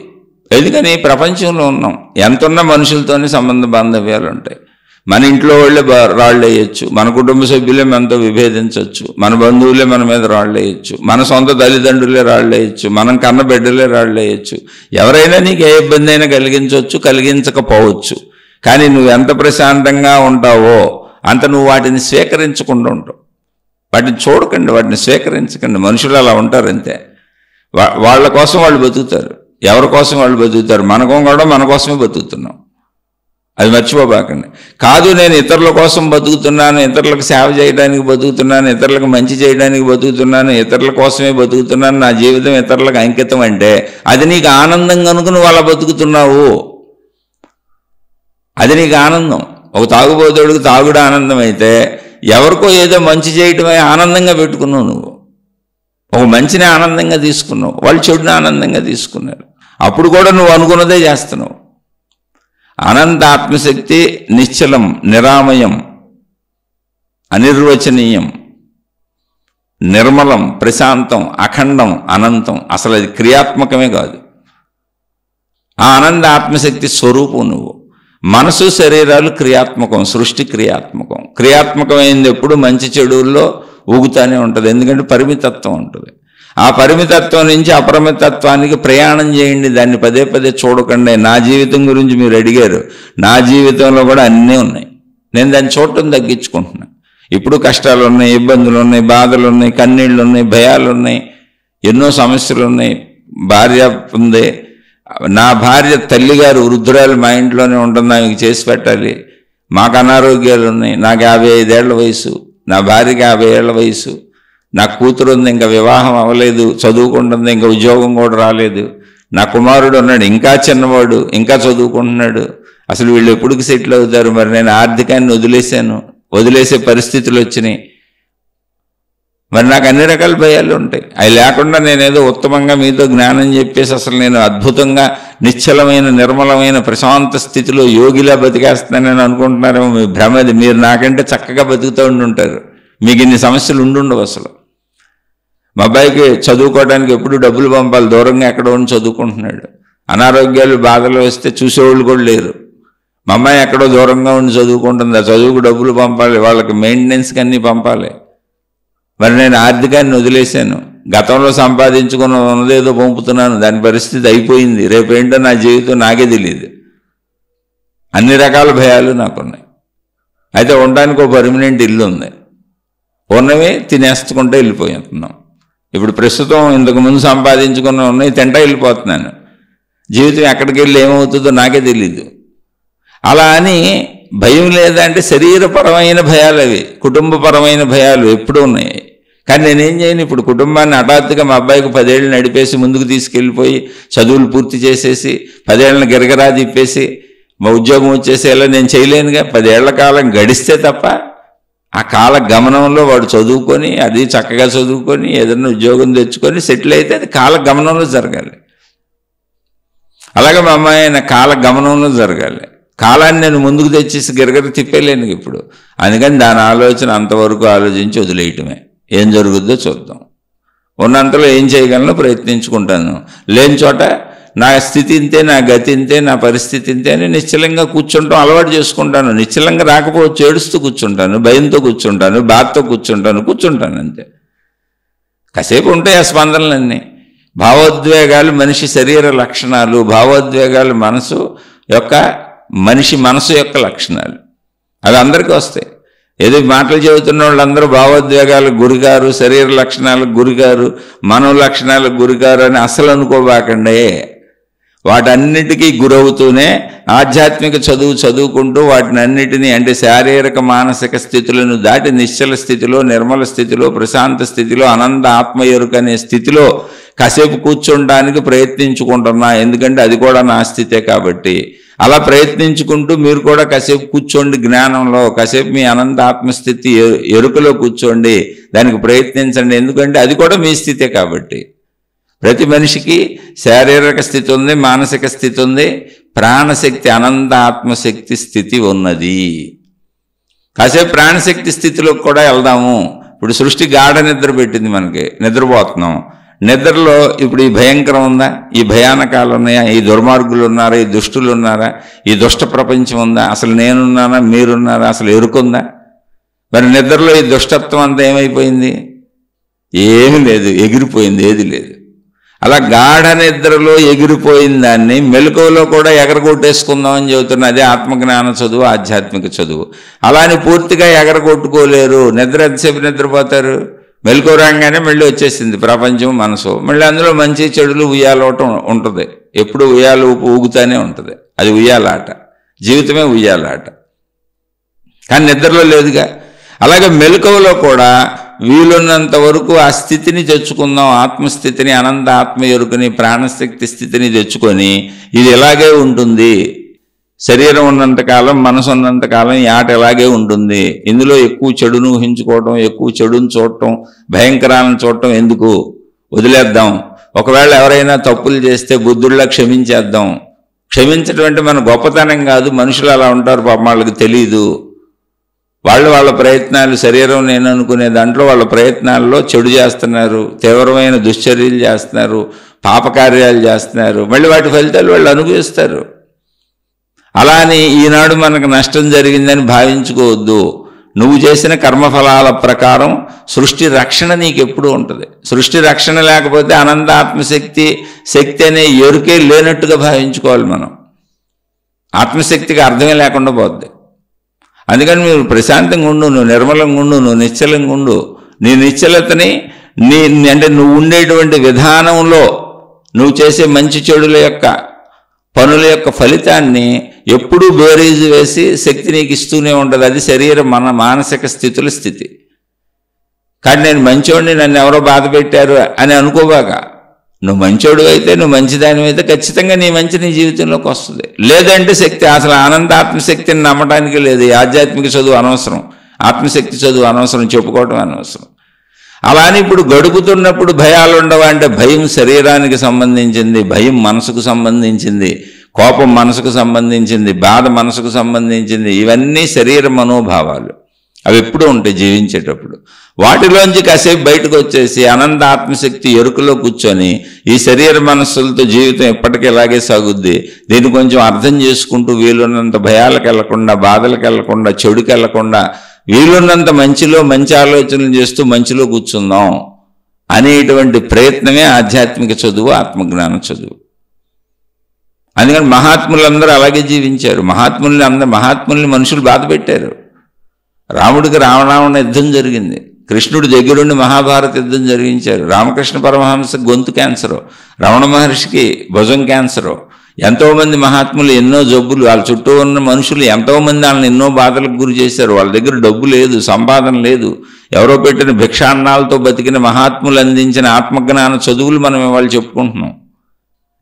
ఎందుకని ప్రపంచంలో ఉన్నాం. ఎంతున్న మనుషులతోనే సంబంధ బాంధవ్యాలు ఉంటాయి. మన ఇంట్లో వాళ్ళే రాళ్ళు వేయచ్చు, మన కుటుంబ సభ్యులే మనతో విభేదించవచ్చు, మన బంధువులే మన మీద రాళ్ళు వేయచ్చు, మన సొంత తల్లిదండ్రులే రాళ్ళు వేయచ్చు, మనం కన్న బిడ్డలే రాళ్ళు వేయచ్చు. ఎవరైనా నీకు ఏ ఇబ్బంది అయినా కలిగించవచ్చు, కలిగించకపోవచ్చు. కానీ నువ్వు ఎంత ప్రశాంతంగా ఉంటావో అంత నువ్వు వాటిని స్వీకరించకుండా ఉంటావు. వాటిని చూడకండి, వాటిని స్వీకరించకండి. మనుషులు అలా ఉంటారు అంతే. వాళ్ళ కోసం వాళ్ళు బతుకుతారు. ఎవరి కోసం వాళ్ళు బతుకుతారు? మనకం కూడా మన కోసమే బతుకుతున్నాం. అది మర్చిపోబాకండి. కాదు నేను ఇతరుల కోసం బతుకుతున్నాను, ఇతరులకు సేవ చేయడానికి బతుకుతున్నాను, ఇతరులకు మంచి చేయడానికి బతుకుతున్నాను, ఇతరుల కోసమే బతుకుతున్నాను, నా జీవితం ఇతరులకు అంకితం అంటే అది నీకు ఆనందం కనుక నువ్వు అలా బతుకుతున్నావు. అది నీకు ఆనందం. ఒక తాగుబోతుడికి తాగుడు ఆనందం అయితే ఎవరికో ఏదో మంచి చేయటమే ఆనందంగా పెట్టుకున్నావు. నువ్వు ఒక మంచిని ఆనందంగా తీసుకున్నావు, వాళ్ళు చెడుని ఆనందంగా తీసుకున్నారు. అప్పుడు కూడా నువ్వు అనుకున్నదే చేస్తున్నావు. అనంత ఆత్మశక్తి నిశ్చలం, నిరామయం, అనిర్వచనీయం, నిర్మలం, ప్రశాంతం, అఖండం, అనంతం. అసలు అది క్రియాత్మకమే కాదు. ఆ అనంత ఆత్మశక్తి స్వరూపం నువ్వు. మనసు శరీరాలు క్రియాత్మకం, సృష్టి క్రియాత్మకం. క్రియాత్మకమైంది ఎప్పుడు మంచి చెడుల్లో ఊగుతానే ఉంటుంది. ఎందుకంటే పరిమితత్వం ఉంటుంది. ఆ పరిమితత్వం నుంచి అపరిమితత్వానికి ప్రయాణం చేయండి. దాన్ని పదే పదే చూడకండి. నా జీవితం గురించి మీరు అడిగారు. నా జీవితంలో కూడా అన్నీ ఉన్నాయి. నేను దాన్ని చూడటం తగ్గించుకుంటున్నాను. ఇప్పుడు కష్టాలు ఉన్నాయి, ఇబ్బందులు ఉన్నాయి, బాధలు ఉన్నాయి, కన్నీళ్ళు ఉన్నాయి, భయాలు ఉన్నాయి, ఎన్నో సమస్యలు ఉన్నాయి. భార్య ఉంది. నా భార్య తల్లిగారు వృద్ధురాలు మా ఇంట్లోనే ఉంటుంది, ఆమెకి చేసి పెట్టాలి. మాకు అనారోగ్యాలు ఉన్నాయి. నాకు 55 ఏళ్ల వయసు, నా భార్యకి 50 ఏళ్ల వయసు. నా కూతురు ఉంది, ఇంకా వివాహం అవ్వలేదు, చదువుకుంటుంది, ఇంకా ఉద్యోగం కూడా రాలేదు. నా కుమారుడు ఉన్నాడు, ఇంకా చిన్నవాడు, ఇంకా చదువుకుంటున్నాడు. అసలు వీళ్ళు ఎప్పటికి సెటిల్ అవుతారు? మరి నేను ఆర్థికాన్ని వదిలేసే పరిస్థితులు వచ్చినాయి. మరి నాకు అన్ని రకాల భయాలు ఉంటాయి. అవి లేకుండా నేనేదో ఉత్తమంగా మీతో జ్ఞానం చెప్పేసి అసలు నేను అద్భుతంగా నిశ్చలమైన, నిర్మలమైన, ప్రశాంత స్థితిలో యోగిలా బతికేస్తానని అనుకుంటున్నారేమో. మీ భ్రమది. మీరు నాకంటే చక్కగా బతుకుతూ ఉండుంటారు. మీకు ఇన్ని సమస్యలు ఉండుండవు. అసలు మా అబ్బాయికి చదువుకోవడానికి ఎప్పుడు డబ్బులు పంపాలి, దూరంగా ఎక్కడో ఉండి చదువుకుంటున్నాడు. అనారోగ్యాలు, బాధలు వస్తే చూసేవాళ్ళు కూడా లేరు. మా అమ్మాయి ఎక్కడో దూరంగా ఉండి చదువుకుంటుంది. ఆ చదువుకు డబ్బులు పంపాలి, వాళ్ళకి మెయింటెనెన్స్కి అన్నీ పంపాలి. మరి నేను ఆర్థికాన్ని వదిలేశాను. గతంలో సంపాదించుకున్న ఉన్నదేదో పంపుతున్నాను. దాని పరిస్థితి అయిపోయింది. రేపేంటో నా జీవితం నాకే తెలియదు. అన్ని రకాల భయాలు నాకున్నాయి. అయితే ఉండడానికి ఒక పర్మనెంట్ ఇల్లు ఉంది. ఉన్నవి తినేసుకుంటే వెళ్ళిపోతున్నాం. ఇప్పుడు ప్రస్తుతం ఇంతకుముందు సంపాదించుకున్న ఉన్నాయి తింటా వెళ్ళిపోతున్నాను. జీవితం ఎక్కడికి వెళ్ళి ఏమవుతుందో నాకే తెలీదు. అలా అని భయం లేదంటే శరీరపరమైన భయాలు, అవి కుటుంబపరమైన భయాలు ఎప్పుడూ ఉన్నాయి. కానీ నేనేం చేయను. ఇప్పుడు కుటుంబాన్ని హఠాత్తుగా మా అబ్బాయికి 10 ఏళ్ళు నడిపేసి ముందుకు తీసుకెళ్ళిపోయి చదువులు పూర్తి చేసేసి 10 ఏళ్ళని గిరగరా తిప్పేసి మా ఉద్యోగం వచ్చేసేలా నేను చేయలేనుగా. 10 ఏళ్ల కాలం గడిస్తే తప్ప ఆ కాల గమనంలో వాడు చదువుకొని, అది చక్కగా చదువుకొని ఏదైనా ఉద్యోగం తెచ్చుకొని సెటిల్ అయితే అది కాల గమనంలో జరగాలి. అలాగే మా అమ్మాయి నా కాల గమనంలో జరగాలి. కాలాన్ని నేను ముందుకు తెచ్చేసి గిరగర తిప్పేలేను ఇప్పుడు. అందుకని దాని ఆలోచన అంతవరకు ఆలోచించి వదిలేయటమే. ఏం జరుగుద్దో చూద్దాం. ఉన్నంతలో ఏం చేయగలనో ప్రయత్నించుకుంటాను. లేని చోట నా స్థితి ఇంతే, నా గతి ఇంతే, నా పరిస్థితి ఇంతే అని నిశ్చలంగా కూర్చుంటాం అలవాటు చేసుకుంటాను. నిశ్చలంగా రాకపోవచ్చు, ఏడుస్తూ కూర్చుంటాను, భయంతో కూర్చుంటాను, బాధతో కూర్చుంటాను అంతే. కాసేపు ఉంటాయి ఆ స్పందనలన్నీ. భావోద్వేగాలు మనిషి శరీర లక్షణాలు, భావోద్వేగాలు మనిషి మనసు యొక్క లక్షణాలు. అవి అందరికీ వస్తాయి. ఏదో మాటలు చెబుతున్న వాళ్ళందరూ భావోద్వేగాలకు గురిగారు, శరీర లక్షణాలకు గురిగారు, మనో లక్షణాలకు గురిగారు అని అసలు అనుకోబాకండి. వాటన్నిటికీ గురవుతూనే ఆధ్యాత్మిక చదువు చదువుకుంటూ వాటిని అన్నిటినీ అంటే శారీరక మానసిక స్థితులను దాటి నిశ్చల స్థితిలో, నిర్మల స్థితిలో, ప్రశాంత స్థితిలో, అనంత ఆత్మ ఎరుక అనే స్థితిలో కాసేపు కూర్చోడానికి ప్రయత్నించుకుంటున్నా. ఎందుకంటే అది కూడా నా స్థితే కాబట్టి. అలా ప్రయత్నించుకుంటూ మీరు కూడా కాసేపు కూర్చోండి, జ్ఞానంలో కాసేపు మీ అనంత ఆత్మస్థితి ఎరుకలో కూర్చోండి, దానికి ప్రయత్నించండి. ఎందుకంటే అది కూడా మీ స్థితే కాబట్టి. ప్రతి మనిషికి శారీరక స్థితి ఉంది, మానసిక స్థితి ఉంది, ప్రాణశక్తి అనంత ఆత్మశక్తి స్థితి ఉన్నది. కాసేపు ప్రాణశక్తి స్థితిలోకి కూడా వెళ్దాము. ఇప్పుడు సృష్టి గాఢ నిద్ర పెట్టింది, మనకి నిద్రపోతున్నాం. నిద్రలో ఇప్పుడు ఈ భయంకరం ఉందా? ఈ భయానకాలు ఉన్నాయా? ఈ దుర్మార్గులు ఉన్నారా? ఈ దుష్టులు ఉన్నారా? ఈ దుష్ట ప్రపంచం ఉందా? అసలు నేనున్నానా? మీరున్నారా? అసలు ఎరుకుందా? మరి నిద్రలో ఈ దుష్టత్వం అంతా ఏమైపోయింది? ఏమీ లేదు, ఎగిరిపోయింది, ఏది లేదు. అలా గాఢ నిద్రలో ఎగిరిపోయిన దాన్ని మెలకువలో కూడా ఎగరగొట్టేసుకుందామని చెబుతున్నా. అదే ఆత్మజ్ఞాన చదువు, ఆధ్యాత్మిక చదువు. అలా అని పూర్తిగా ఎగరగొట్టుకోలేరు. నిద్ర ఎంతసేపు నిద్రపోతారు? మెలకువ రాగానే మళ్ళీ వచ్చేసింది ప్రపంచం, మనసు. మళ్ళీ అందులో మంచి చెడులు ఉయ్యాలవటం ఉంటుంది. ఎప్పుడు ఉయ్యాలు ఊగుతానే ఉంటుంది. అది ఉయ్యాలాట, జీవితమే ఉయ్యాలాట. కానీ నిద్రలో లేదుగా. అలాగే మెలకువలో కూడా వీలున్నంత వరకు ఆ స్థితిని తెచ్చుకుందాం. ఆత్మస్థితిని, అనంత ఆత్మ ఎరుకని, ప్రాణశక్తి స్థితిని తెచ్చుకొని ఇది ఎలాగే ఉంటుంది. శరీరం ఉన్నంతకాలం, మనసు ఉన్నంతకాలం ఈ ఆట ఎలాగే ఉంటుంది. ఇందులో ఎక్కువ చెడును ఊహించుకోవటం, ఎక్కువ చెడును చూడటం, భయంకరాలను చూడటం ఎందుకు? వదిలేద్దాం. ఒకవేళ ఎవరైనా తప్పులు చేస్తే బుద్ధుడిలా క్షమించేద్దాం. క్షమించడం అంటే మన గొప్పతనం కాదు. మనుషులు అలా ఉంటారు, పాపం వాళ్ళకి తెలియదు. వాళ్ళ ప్రయత్నాలు, శరీరం నేను అనుకునే దాంట్లో వాళ్ళ ప్రయత్నాల్లో చెడు చేస్తున్నారు, తీవ్రమైన దుశ్చర్యలు చేస్తున్నారు, పాపకార్యాలు చేస్తున్నారు. మళ్ళీ వాటి ఫలితాలు వాళ్ళు అనుభవిస్తారు. అలా అని ఈనాడు మనకు నష్టం జరిగిందని భావించుకోవద్దు. నువ్వు చేసిన కర్మఫలాల ప్రకారం సృష్టి రక్షణ నీకు ఎప్పుడూ ఉంటుంది. సృష్టి రక్షణ లేకపోతే అనంత ఆత్మశక్తి శక్తి అనే ఎరుకే లేనట్టుగా భావించుకోవాలి మనం. ఆత్మశక్తికి అర్థమే లేకుండా పోద్ది. అందుకని మీరు ప్రశాంతంగా ఉండు, నువ్వు నిర్మలంగా ఉండు, నువ్వు నిశ్చలంగా ఉండు. నీ నిశ్చలతని అంటే నువ్వు ఉండేటువంటి విధానంలో నువ్వు చేసే మంచి చెడుల యొక్క పనుల యొక్క ఫలితాన్ని ఎప్పుడూ బేరీజు వేసి శక్తి నీకు ఇస్తూనే ఉంటుంది. అది మన మానసిక స్థితుల స్థితి. కానీ నేను మంచోడిని, నన్ను ఎవరో బాధ పెట్టారు అని అనుకోబాక. నువ్వు మంచోడు అయితే, నువ్వు మంచిదాని అయితే ఖచ్చితంగా నీ మంచి నీ జీవితంలోకి వస్తుంది. లేదంటే శక్తి అసలు అనంత ఆత్మశక్తిని నమ్మడానికి లేదు. ఈ ఆధ్యాత్మిక చదువు అనవసరం, ఆత్మశక్తి చదువు అనవసరం, చెప్పుకోవటం అనవసరం. అలా అని ఇప్పుడు గడుపుతున్నప్పుడు భయాలు ఉండవా అంటే, భయం శరీరానికి సంబంధించింది, భయం మనసుకు సంబంధించింది, కోపం మనసుకు సంబంధించింది, బాధ మనసుకు సంబంధించింది. ఇవన్నీ శరీర మనోభావాలు. అవి ఎప్పుడూ ఉంటాయి జీవించేటప్పుడు. వాటిలోంచి కాసేపు బయటకు వచ్చేసి అనంత ఆత్మశక్తి ఎరుకలో కూర్చొని ఈ శరీర మనస్సులతో జీవితం ఎప్పటికీ ఇలాగే సాగుద్ది. దీన్ని కొంచెం అర్థం చేసుకుంటూ వీలున్నంత భయాలకు వెళ్లకుండా, బాధలకు వెళ్లకుండా, చెడుకు వెళ్లకుండా వీలున్నంత మంచిలో మంచి ఆలోచనలు చేస్తూ మంచిలో కూర్చుందాం అనేటువంటి ప్రయత్నమే ఆధ్యాత్మిక చదువు, ఆత్మజ్ఞాన చదువు. అందుకని మహాత్ములందరూ అలాగే జీవించారు. మహాత్ముల్ని మనుషులు బాధ పెట్టారు. రాముడికి రావణ యుద్ధం జరిగింది. కృష్ణుడు దగ్గరుండి మహాభారత యుద్ధం జరిగించారు. రామకృష్ణ పరమహంస గొంతు క్యాన్సరు, రమణ మహర్షికి భుజం క్యాన్సరు. ఎంతోమంది మహాత్ములు ఎన్నో జబ్బులు, వాళ్ళ చుట్టూ ఉన్న మనుషులు ఎంతోమంది వాళ్ళని ఎన్నో బాధలకు గురి చేశారు. వాళ్ళ దగ్గర డబ్బు లేదు, సంపాదన లేదు. ఎవరో పెట్టిన భిక్షాన్నాలతో బతికిన మహాత్ములు అందించిన ఆత్మజ్ఞాన చదువులు మనం ఇవాళ చెప్పుకుంటున్నాం.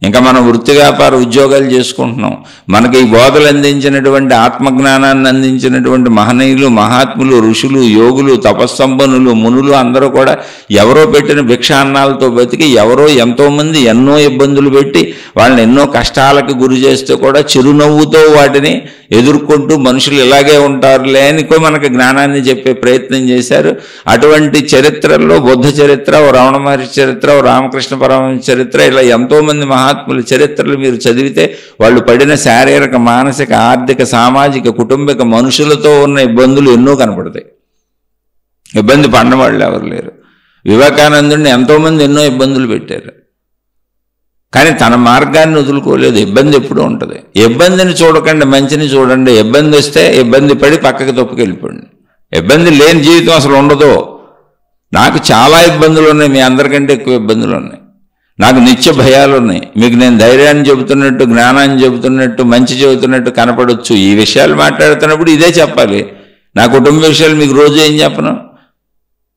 ఇంకా మనం వృత్తి వ్యాపార ఉద్యోగాలు చేసుకుంటున్నాం. మనకి ఈ బోధలు అందించినటువంటి ఆత్మజ్ఞానాన్ని అందించినటువంటి మహనీయులు, మహాత్ములు, ఋషులు, యోగులు, తపస్సంపన్నులు, మునులు అందరూ కూడా ఎవరో పెట్టిన భిక్షాన్నాలతో బతికి ఎవరో ఎంతోమంది ఎన్నో ఇబ్బందులు పెట్టి వాళ్ళని ఎన్నో కష్టాలకు గురి చేస్తూ కూడా చిరునవ్వుతో వాటిని ఎదుర్కొంటూ మనుషులు ఇలాగే ఉంటారులే అని మనకు జ్ఞానాన్ని చెప్పే ప్రయత్నం చేశారు. అటువంటి చరిత్రల్లో బుద్ధ చరిత్ర, ఓ రమణ మహర్షి చరిత్ర, ఓ రామకృష్ణ పరమహంస చరిత్ర, ఇలా ఎంతోమంది మహాత్ముల చరిత్రలు మీరు చదివితే వాళ్ళు పడిన శారీరక, మానసిక, ఆర్థిక, సామాజిక, కుటుంబిక, మనుషులతో ఉన్న ఇబ్బందులు ఎన్నో కనపడతాయి. ఇబ్బంది పడిన వాళ్ళు ఎవరు లేరు. వివేకానందుడిని ఎంతోమంది ఎన్నో ఇబ్బందులు పెట్టారు. కానీ తన మార్గాన్ని వదులుకోలేదు. ఇబ్బంది ఎప్పుడూ ఉంటుంది. ఇబ్బందిని చూడకండి, మంచిని చూడండి. ఇబ్బంది వస్తే ఇబ్బంది పడి పక్కకి తప్పుకెళ్ళిపోండి. ఇబ్బంది లేని జీవితం అసలు ఉండదు. నాకు చాలా ఇబ్బందులు ఉన్నాయి, మీ అందరికంటే ఎక్కువ ఇబ్బందులు ఉన్నాయి. నాకు నిత్య భయాలు ఉన్నాయి. మీకు నేను ధైర్యాన్ని చెబుతున్నట్టు, జ్ఞానాన్ని చెబుతున్నట్టు, మంచి చెబుతున్నట్టు కనపడవచ్చు. ఈ విషయాలు మాట్లాడుతున్నప్పుడు ఇదే చెప్పాలి. నా కుటుంబ విషయాలు మీకు రోజు ఏం చెప్పను?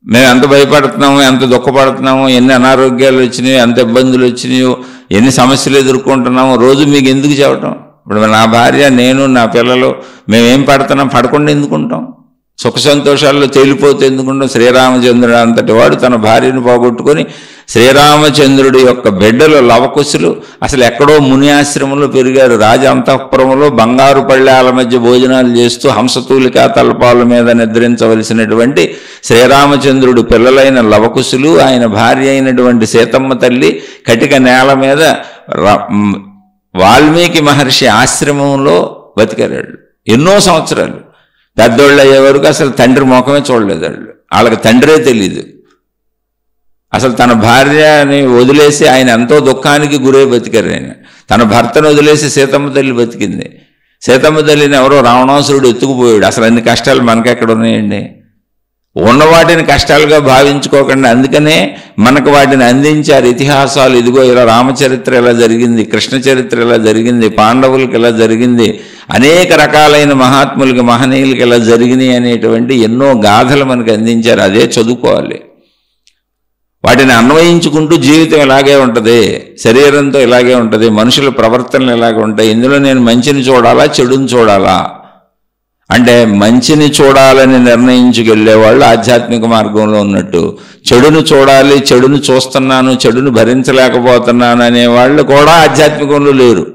మేము ఎంత భయపడుతున్నామో, ఎంత దుఃఖపడుతున్నామో, ఎన్ని అనారోగ్యాలు వచ్చినాయో, ఎంత ఇబ్బందులు వచ్చినాయో, ఎన్ని సమస్యలు ఎదుర్కొంటున్నామో రోజు మీకు ఎందుకు చెప్పటం? ఇప్పుడు నా భార్య, నేను, నా పిల్లలు మేమేం పడుతున్నాం, పడకుండా ఎందుకుంటాం? సుఖ సంతోషాల్లో తేలిపోతే ఎందుకుంటాం? శ్రీరామచంద్రుడు అంతటి వాడు తన భార్యను పోగొట్టుకొని శ్రీరామచంద్రుడి యొక్క బిడ్డలు లవకుశులు అసలు ఎక్కడో ముని ఆశ్రమంలో పెరిగారు. రాజ అంతఃపురంలో బంగారు పళ్ళాల మధ్య భోజనాలు చేస్తూ హంసతూలికా తల్పాల మీద నిద్రించవలసినటువంటి శ్రీరామచంద్రుడు పిల్లలైన లవకుశులు, ఆయన భార్య అయినటువంటి సీతమ్మ తల్లి కటిక నేల మీద వాల్మీకి మహర్షి ఆశ్రమంలో బతికారు ఎన్నో సంవత్సరాలు. పెద్దోళ్ళు అయ్యే వరకు అసలు తండ్రి ముఖమే చూడలేదు వాళ్ళు. వాళ్ళకి తండ్రే తెలీదు. అసలు తన భార్యని వదిలేసి ఆయన ఎంతో దుఃఖానికి గురై బతికారు. ఆయన తన భర్తను వదిలేసి సీతమ్మ తల్లి బతికింది. సీతమ్మ తల్లిని ఎవరో రావణాసురుడు ఎత్తుకుపోయాడు. అసలు అన్ని కష్టాలు మనకెక్కడ ఉన్నాయండి? ఉన్న వాటిని కష్టాలుగా భావించుకోకుండా అందుకనే మనకు వాటిని అందించారు ఇతిహాసాలు. ఇదిగో ఇలా రామచరిత్ర ఇలా జరిగింది, కృష్ణ చరిత్ర ఇలా జరిగింది, పాండవులకి ఇలా జరిగింది, అనేక రకాలైన మహాత్ములకి మహనీయులకి ఇలా జరిగినాయి అనేటువంటి ఎన్నో గాథలు మనకు అందించారు. అదే చదువుకోవాలి. వాటిని అన్వయించుకుంటూ జీవితం ఇలాగే ఉంటుంది, శరీరంతో ఇలాగే ఉంటుంది, మనుషుల ప్రవర్తనలు ఇలాగే ఉంటాయి. ఇందులో నేను మంచిని చూడాలా, చెడుని చూడాలా అంటే మంచిని చూడాలని నిర్ణయించుకెళ్ళేవాళ్ళు ఆధ్యాత్మిక మార్గంలో ఉన్నట్టు, చెడును చూడాలి, చెడును చూస్తున్నాను, చెడును భరించలేకపోతున్నాను అనేవాళ్ళు కూడా ఆధ్యాత్మికంలో లేరు.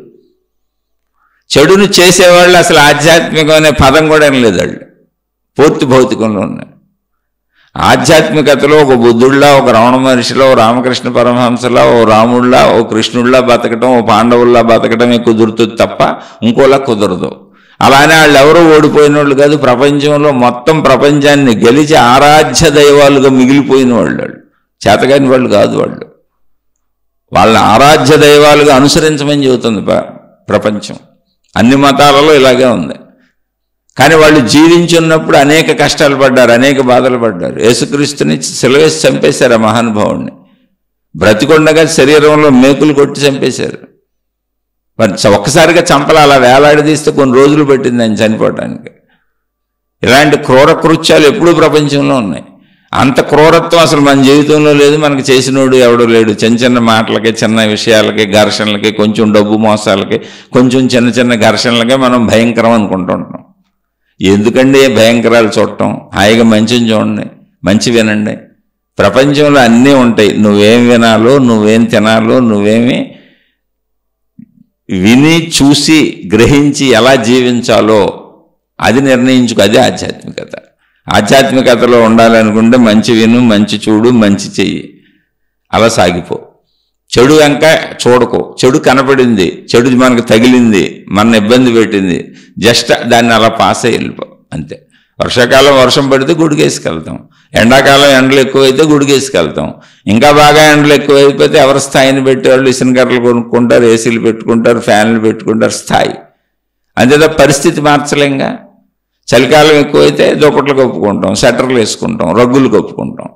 చెడును చేసేవాళ్ళు అసలు ఆధ్యాత్మికం అనే పదం కూడా ఏం లేదు. వాళ్ళు పూర్తి భౌతికంలో ఉన్నారు. ఆధ్యాత్మికతలో ఒక బుద్ధుడిలా, ఒక రమణ మహర్షిలో, ఓ రామకృష్ణ పరమహంసలా, ఓ రాముడిలా, ఓ కృష్ణుడిలా బతకటం, ఓ పాండవుల్లా బతకటమే కుదురుతుంది తప్ప ఇంకోలా కుదరదు. అలానే వాళ్ళు ఎవరో ఓడిపోయిన వాళ్ళు కాదు. ప్రపంచంలో మొత్తం ప్రపంచాన్ని గెలిచి ఆరాధ్య దైవాలుగా మిగిలిపోయిన వాళ్ళు, చేతగాని వాళ్ళు కాదు. వాళ్ళని ఆరాధ్య దైవాలుగా అనుసరించమని చెబుతుంది ప్రపంచం. అన్ని మతాలలో ఇలాగే ఉంది. కానీ వాళ్ళు జీవించున్నప్పుడు అనేక కష్టాలు పడ్డారు, అనేక బాధలు పడ్డారు. యేసుక్రీస్తుని సిలువేసి చంపేశారు ఆ మహానుభావుడిని. బ్రతికొండగా శరీరంలో మేకులు కొట్టి చంపేశారు. మరి ఒక్కసారిగా చంపలు అలా వేలాడదీస్తే కొన్ని రోజులు పట్టింది ఆయన చనిపోవటానికి. ఇలాంటి క్రూర కృత్యాలు ఎప్పుడూ ప్రపంచంలో ఉన్నాయి. అంత క్రూరత్వం అసలు మన జీవితంలో లేదు. మనకు చేసినోడు ఎవడూ లేడు. చిన్న చిన్న మాటలకి, చిన్న విషయాలకి, ఘర్షణలకి, కొంచెం డబ్బు మోసాలకి, కొంచెం చిన్న చిన్న ఘర్షణలకే మనం భయంకరం అనుకుంటుంటాం. ఎందుకండి భయంకరాలు చూడటం? హాయిగా మంచిని చూడండి, మంచి వినండి. ప్రపంచంలో అన్నీ ఉంటాయి. నువ్వేం వినాలో, నువ్వేం తినాలో, నువ్వేమి విని చూసి గ్రహించి ఎలా జీవించాలో అది నిర్ణయించుకో. అదే ఆధ్యాత్మికత. ఆధ్యాత్మికతలో ఉండాలనుకుంటే మంచి విను, మంచి చూడు, మంచి చెయ్యి, అలా సాగిపో. చెడు వెంక చూడకు. చెడు కనపడింది, చెడు మనకు తగిలింది, మన ఇబ్బంది పెట్టింది, జస్ట్ దాన్ని అలా పాస్ అయ్యి వెళ్ళిపో అంతే. వర్షాకాలం వర్షం పడితే గుడికేసుకెళ్తాం, ఎండాకాలం ఎండలు ఎక్కువైతే గుడికేసుకెళ్తాం. ఇంకా బాగా ఎండలు ఎక్కువైపోతే ఎవరి స్థాయిని పెట్టేవాళ్ళు ఇసునకర్రలు కొనుక్కుంటారు, ఏసీలు పెట్టుకుంటారు, ఫ్యాన్లు పెట్టుకుంటారు. స్థాయి అంతేదా, పరిస్థితి మార్చలేంగా. చలికాలం ఎక్కువైతే దుప్పట్లు కప్పుకుంటాం, స్వెటర్లు వేసుకుంటాం, రగ్గులు కప్పుకుంటాం.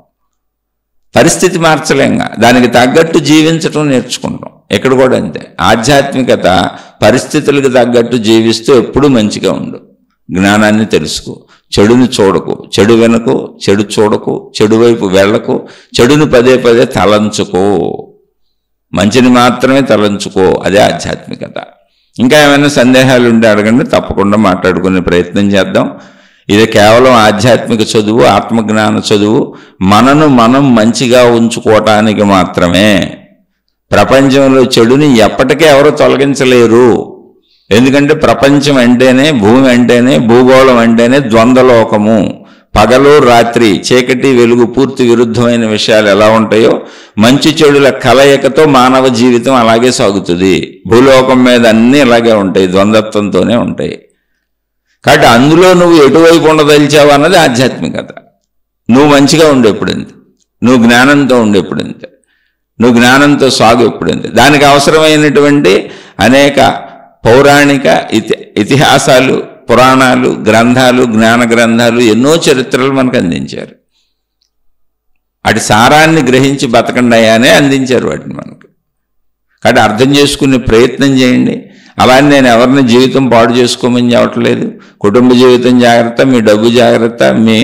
పరిస్థితి మార్చలేంగా. దానికి తగ్గట్టు జీవించటం నేర్చుకుంటాం. ఎక్కడ కూడా అంతే. ఆధ్యాత్మికత పరిస్థితులకు తగ్గట్టు జీవిస్తూ ఎప్పుడూ మంచిగా ఉండు. జ్ఞానాన్ని తెలుసుకో, చెడుని చూడకు, చెడు వెనకు, చెడు చూడకు, చెడు వైపు వెళ్ళకు, చెడుని పదే పదే తలంచుకో, మంచిని మాత్రమే తలంచుకో. అదే ఆధ్యాత్మికత. ఇంకా ఏమైనా సందేహాలు ఉంటే అడగండి, తప్పకుండా మాట్లాడుకునే ప్రయత్నం చేద్దాం. ఇది కేవలం ఆధ్యాత్మిక చదువు, ఆత్మజ్ఞాన చదువు, మనను మనం మంచిగా ఉంచుకోవటానికి మాత్రమే. ప్రపంచంలో చెడుని ఎప్పటికీ ఎవరు తొలగించలేరు. ఎందుకంటే ప్రపంచం అంటేనే, భూమి అంటేనే, భూగోళం అంటేనే ద్వంద్వలోకము. పగలు రాత్రి, చీకటి వెలుగు పూర్తి విరుద్ధమైన విషయాలు ఎలా ఉంటాయో మంచి చెడుల కలయికతో మానవ జీవితం అలాగే సాగుతుంది. భూలోకం మీద అన్నీ ఇలాగే ఉంటాయి, ద్వంద్వత్వంతోనే ఉంటాయి. కాబట్టి అందులో నువ్వు ఎటువైపు ఉండదలిచావు అన్నది ఆధ్యాత్మికత. నువ్వు మంచిగా ఉండే ఎప్పుడంతే, నువ్వు జ్ఞానంతో ఉండే ఎప్పుడంతే, నువ్వు జ్ఞానంతో సాగు ఎప్పుడంతే. దానికి అవసరమైనటువంటి అనేక పౌరాణిక ఇతిహాసాలు, పురాణాలు, గ్రంథాలు, జ్ఞాన గ్రంథాలు, ఎన్నో చరిత్రలు మనకు అందించారు. అటు సారాన్ని గ్రహించి బతకండాయానే అందించారు వాటిని మనకు. కాబట్టి అర్థం చేసుకునే ప్రయత్నం చేయండి. అలానే నేను ఎవరిని జీవితం పాడు చేసుకోమని చెప్పట్లేదు. కుటుంబ జీవితం జాగ్రత్త, మీ డబ్బు జాగ్రత్త, మీ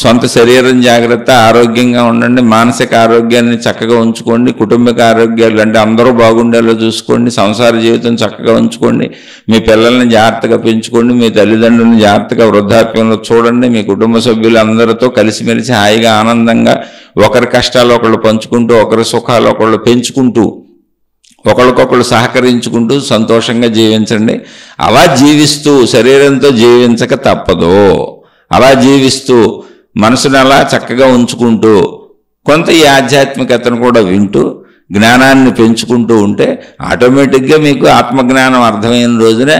సొంత శరీరం జాగ్రత్త, ఆరోగ్యంగా ఉండండి, మానసిక ఆరోగ్యాన్ని చక్కగా ఉంచుకోండి, కుటుంబిక ఆరోగ్యాలు అంటే అందరూ బాగుండేలా చూసుకోండి, సంసార జీవితం చక్కగా ఉంచుకోండి, మీ పిల్లల్ని జాగ్రత్తగా పెంచుకోండి, మీ తల్లిదండ్రులను జాగ్రత్తగా వృద్ధాప్యంలో చూడండి, మీ కుటుంబ సభ్యులందరితో కలిసిమెలిసి హాయిగా ఆనందంగా ఒకరి కష్టాలు ఒకళ్ళు పంచుకుంటూ, ఒకరి సుఖాలు ఒకళ్ళు పెంచుకుంటూ, ఒకరికొకళ్ళు సహకరించుకుంటూ సంతోషంగా జీవించండి. అలా జీవిస్తూ శరీరంతో జీవించక తప్పదు. అలా జీవిస్తూ మనసును అలా చక్కగా ఉంచుకుంటూ కొంత ఈ ఆధ్యాత్మికతను కూడా వింటూ జ్ఞానాన్ని పెంచుకుంటూ ఉంటే ఆటోమేటిక్గా మీకు ఆత్మజ్ఞానం అర్థమైన రోజున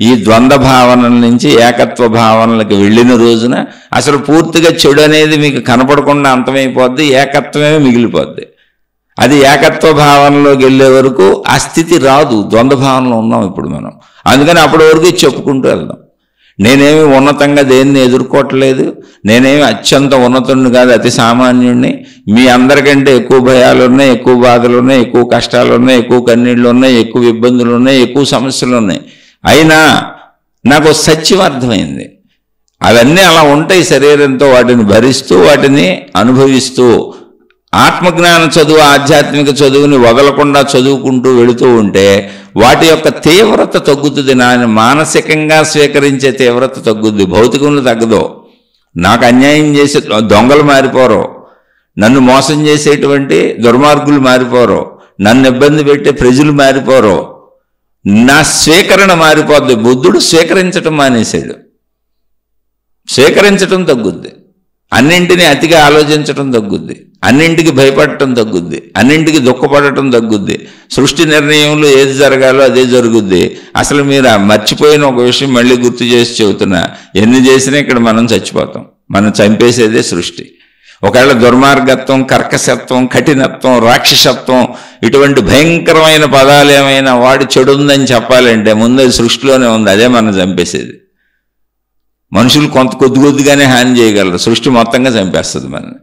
ఈ ద్వంద్వ భావనల నుంచి ఏకత్వ భావనలకు వెళ్ళిన రోజున అసలు పూర్తిగా చెడు అనేది మీకు కనపడకుండా అంతమైపోద్ది, ఏకత్వమే మిగిలిపోద్ది. అది ఏకత్వ భావనలోకి వెళ్ళే వరకు ఆ స్థితి రాదు. ద్వంద్వ భావనలో ఉన్నాం ఇప్పుడు మనం. అందుకని అప్పటి వరకు చెప్పుకుంటూ వెళ్దాం. నేనేమి ఉన్నతంగా దేన్ని ఎదుర్కోవట్లేదు, నేనేమి అత్యంత ఉన్నతుడిని కాదు, అతి సామాన్యుడిని. మీ అందరికంటే ఎక్కువ భయాలు ఉన్నాయి, ఎక్కువ బాధలు ఉన్నాయి, ఎక్కువ కష్టాలు ఉన్నాయి, ఎక్కువ కన్నీళ్ళు ఉన్నాయి, ఎక్కువ ఇబ్బందులు ఉన్నాయి, ఎక్కువ సమస్యలు ఉన్నాయి. అయినా నాకు సత్యం అర్థమైంది. అవన్నీ అలా ఉంటాయి శరీరంతో, వాటిని భరిస్తూ వాటిని అనుభవిస్తూ ఆత్మజ్ఞాన చదువు, ఆధ్యాత్మిక చదువుని వదలకుండా చదువుకుంటూ వెళుతూ ఉంటే వాటి యొక్క తీవ్రత తగ్గుతుంది. మానసికంగా స్వీకరించే తీవ్రత తగ్గుద్ది, భౌతికంలో తగ్గదు. నాకు అన్యాయం చేసే దొంగలు మారిపోరు, నన్ను మోసం చేసేటువంటి దుర్మార్గులు మారిపోరు, నన్ను ఇబ్బంది పెట్టే ప్రజలు మారిపోరు, నా స్వీకరణ మారిపోద్ది. బుద్ధుడు స్వీకరించటం మానేశాడు. స్వీకరించటం తగ్గుద్ది, అన్నింటినీ అతిగా ఆలోచించటం తగ్గుద్ది, అన్నింటికి భయపడటం తగ్గుద్ది, అన్నింటికి దుఃఖపడటం తగ్గుద్ది. సృష్టి నిర్ణయంలో ఏది జరగాలో అదే జరుగుద్ది. అసలు మీరు మర్చిపోయిన ఒక విషయం మళ్ళీ గుర్తు చేసి చెబుతున్నా, ఎన్ని చేసినా ఇక్కడ మనం చచ్చిపోతాం. మనం చంపేసేదే సృష్టి. ఒకవేళ దుర్మార్గత్వం, కర్కశత్వం, కఠినత్వం, రాక్షసత్వం ఇటువంటి భయంకరమైన పదాలు ఏమైనా వాడి చెడు ఉందని చెప్పాలంటే ముందు అది సృష్టిలోనే ఉంది, అదే మనం చంపేసేది. మనుషులు కొద్ది కొద్దిగానే హాని చేయగలరు, సృష్టి మొత్తంగా చంపేస్తుంది మనల్ని.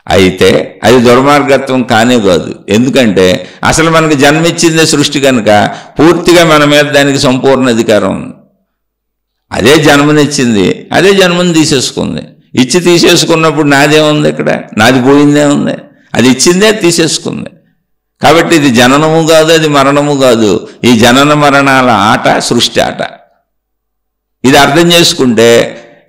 అయితే అది దుర్మార్గత్వం కానే కాదు. ఎందుకంటే అసలు మనకు జన్మిచ్చిందే సృష్టి కనుక పూర్తిగా మన మీద దానికి సంపూర్ణ అధికారం ఉంది. అదే జన్మనిచ్చింది, అదే జన్మని తీసేసుకుంది. ఇచ్చి తీసేసుకున్నప్పుడు నాదేముంది, ఇక్కడ నాది పోయిందే ఉంది. అది ఇచ్చిందే తీసేసుకుంది. కాబట్టి ఇది జననము కాదు, అది మరణము కాదు. ఈ జనన మరణాల ఆట సృష్టి ఆట. ఇది అర్థం చేసుకుంటే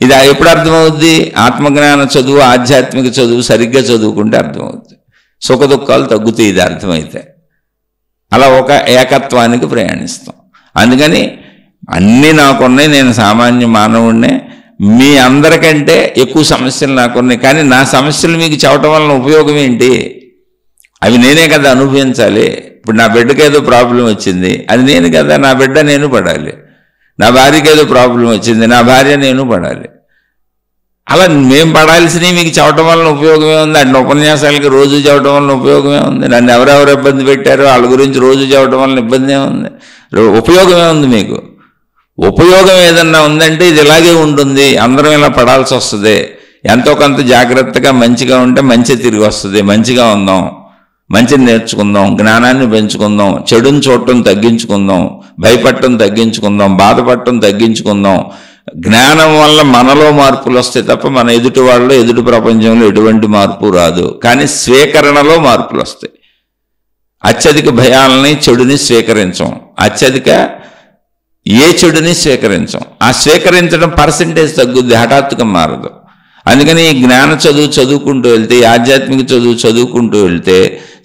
ఇది ఎప్పుడు అర్థమవుద్ది? ఆత్మజ్ఞాన చదువు, ఆధ్యాత్మిక చదువు సరిగ్గా చదువుకుంటే అర్థమవుద్ది. సుఖ దుఃఖాలు తగ్గుతాయి ఇది అర్థమైతే. అలా ఒక ఏకత్వానికి ప్రయాణిస్తాం. అందుకని అన్నీ నాకున్నాయి, నేను సామాన్య మానవుడినే, మీ అందరికంటే ఎక్కువ సమస్యలు నాకున్నాయి. కానీ నా సమస్యలు మీకు చెప్పడం వలన ఉపయోగం ఏంటి? అవి నేనే కదా అనుభవించాలి. ఇప్పుడు నా బిడ్డకి ఏదో ప్రాబ్లం వచ్చింది, అది నేను కదా, నా బిడ్డ నేను పడాలి. నా భార్యకి ఏదో ప్రాబ్లం వచ్చింది, నా భార్య నేను పడాలి. అలా మేము పడాల్సినవి మీకు చెప్పడం వలన ఉపయోగమే ఉంది. అట్లా ఉపన్యాసాలకి రోజు చెప్పడం వలన ఉపయోగమే ఉంది. నన్ను ఎవరెవరు ఇబ్బంది పెట్టారో వాళ్ళ గురించి రోజు చెప్పడం వలన ఇబ్బంది ఏముంది? ఉపయోగమే ఉంది. మీకు ఉపయోగం ఏదన్నా ఉందంటే ఇది ఇలాగే ఉంటుంది. అందరం ఇలా పడాల్సి వస్తుంది. ఎంతో కొంత జాగ్రత్తగా మంచిగా ఉంటే మంచి తిరిగి వస్తుంది. మంచిగా ఉందాం, మంచిని నేర్చుకుందాం, జ్ఞానాన్ని పెంచుకుందాం, చెడుని చూడటం తగ్గించుకుందాం, భయపడటం తగ్గించుకుందాం, బాధపడటం తగ్గించుకుందాం. జ్ఞానం వల్ల మనలో మార్పులు వస్తాయి తప్ప మన ఎదుటి వాళ్ళలో, ఎదుటి ప్రపంచంలో ఎటువంటి మార్పు రాదు. కానీ స్వీకరణలో మార్పులు వస్తాయి. అత్యధిక భయాలని, చెడుని స్వీకరించం. అత్యధిక ఏ చెడుని స్వీకరించం. ఆ స్వీకరించడం పర్సంటేజ్ తగ్గుద్ది, హఠాత్తుగా మారదు. అందుకని ఈ జ్ఞాన చదువు చదువుకుంటూ వెళ్తే, ఈ ఆధ్యాత్మిక చదువు చదువుకుంటూ వెళ్తే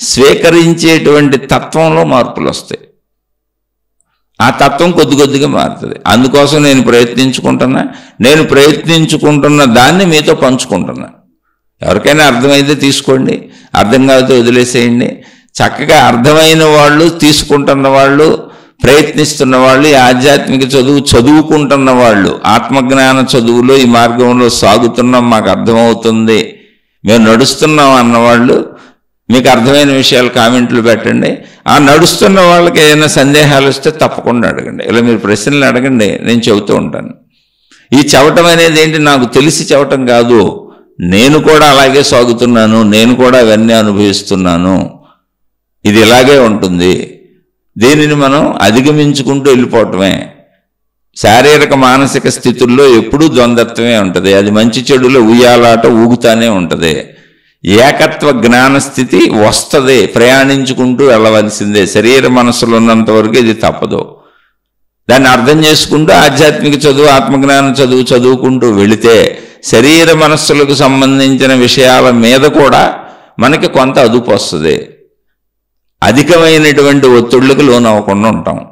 స్వీకరించేటువంటి తత్వంలో మార్పులు వస్తాయి. ఆ తత్వం కొద్ది కొద్దిగా మారుతుంది. అందుకోసం నేను ప్రయత్నించుకుంటున్న దాన్ని మీతో పంచుకుంటున్నా. ఎవరికైనా అర్థమైతే తీసుకోండి, అర్థం కాకపోతే వదిలేసేయండి. చక్కగా అర్థమైన వాళ్ళు, తీసుకుంటున్న వాళ్ళు, ప్రయత్నిస్తున్న వాళ్ళు, ఈ ఆధ్యాత్మిక చదువు చదువుకుంటున్న వాళ్ళు, ఆత్మజ్ఞాన చదువులో ఈ మార్గంలో సాగుతున్నాం, మాకు అర్థమవుతుంది, మేము నడుస్తున్నాం అన్నవాళ్ళు మీకు అర్థమైన విషయాలు కామెంట్లు పెట్టండి. ఆ నడుస్తున్న వాళ్ళకి ఏదైనా సందేహాలు వస్తే తప్పకుండా అడగండి. ఇలా మీరు ప్రశ్నలు అడగండి, నేను చెబుతూ ఉంటాను. ఈ చెప్పటం అనేది ఏంటి? నాకు తెలిసి చెప్పటం కాదు, నేను కూడా అలాగే సాగుతున్నాను, నేను కూడా అవన్నీ అనుభవిస్తున్నాను, ఇది ఇలాగే ఉంటుంది, దీనిని మనం అధిగమించుకుంటూ వెళ్ళిపోవటమే. శారీరక మానసిక స్థితుల్లో ఎప్పుడూ ద్వంద్వత్వమే ఉంటుంది. అది మంచి చెడులో ఉయ్యాలాట ఊగుతానే ఉంటుంది. ఏకత్వ జ్ఞాన స్థితి వస్తుంది, ప్రయాణించుకుంటూ వెళ్ళవలసిందే. శరీర మనస్సులో ఉన్నంత వరకు ఇది తప్పదు. దాన్ని అర్థం చేసుకుంటూ ఆధ్యాత్మిక చదువు, ఆత్మజ్ఞాన చదువు చదువుకుంటూ వెళితే శరీర మనస్సులకు సంబంధించిన విషయాల మీద కూడా మనకి కొంత అదుపు వస్తుంది. అధికమైనటువంటి ఒత్తిళ్లకు లోనవ్వకుండా ఉంటాం.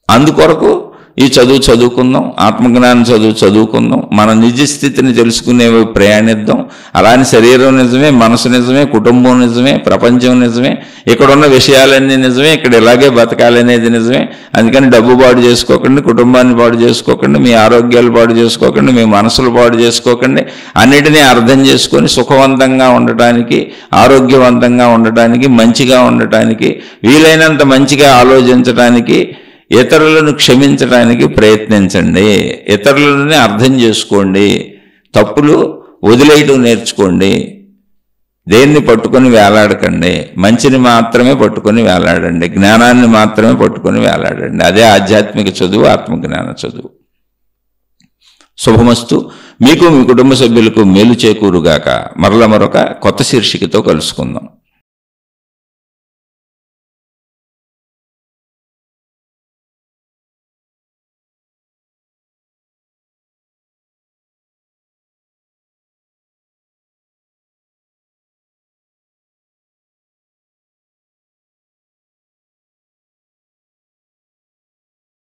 అందుకొరకు ఈ చదువు చదువుకుందాం, ఆత్మజ్ఞానం చదువుకుందాం, మన నిజ స్థితిని తెలుసుకునేవి ప్రయాణిద్దాం. అలానే శరీరం నిజమే, మనసు నిజమే, కుటుంబం నిజమే, ప్రపంచం నిజమే, ఇక్కడున్న విషయాలన్నీ నిజమే, ఇక్కడ ఇలాగే బతకాలనేది నిజమే. అందుకని డబ్బు పాడు చేసుకోకండి, కుటుంబాన్ని పాడు చేసుకోకండి, మీ ఆరోగ్యాలు పాడు చేసుకోకండి, మీ మనసులు పాడు చేసుకోకండి. అన్నిటినీ అర్థం చేసుకొని సుఖవంతంగా ఉండటానికి, ఆరోగ్యవంతంగా ఉండటానికి, మంచిగా ఉండటానికి, వీలైనంత మంచిగా ఆలోచించడానికి, ఇతరులను క్షమించడానికి ప్రయత్నించండి. ఇతరులని అర్థం చేసుకోండి. తప్పులు వదిలేయటం నేర్చుకోండి. దేన్ని పట్టుకొని వేలాడకండి. మంచిని మాత్రమే పట్టుకొని వేలాడండి. జ్ఞానాన్ని మాత్రమే పట్టుకొని వేలాడండి. అదే ఆధ్యాత్మిక చదువు, ఆత్మజ్ఞాన చదువు. శుభమస్తు. మీకు, మీ కుటుంబ సభ్యులకు మేలు చేకూరుగాక. మరొక కొత్త శీర్షికతో కలుసుకుందాం.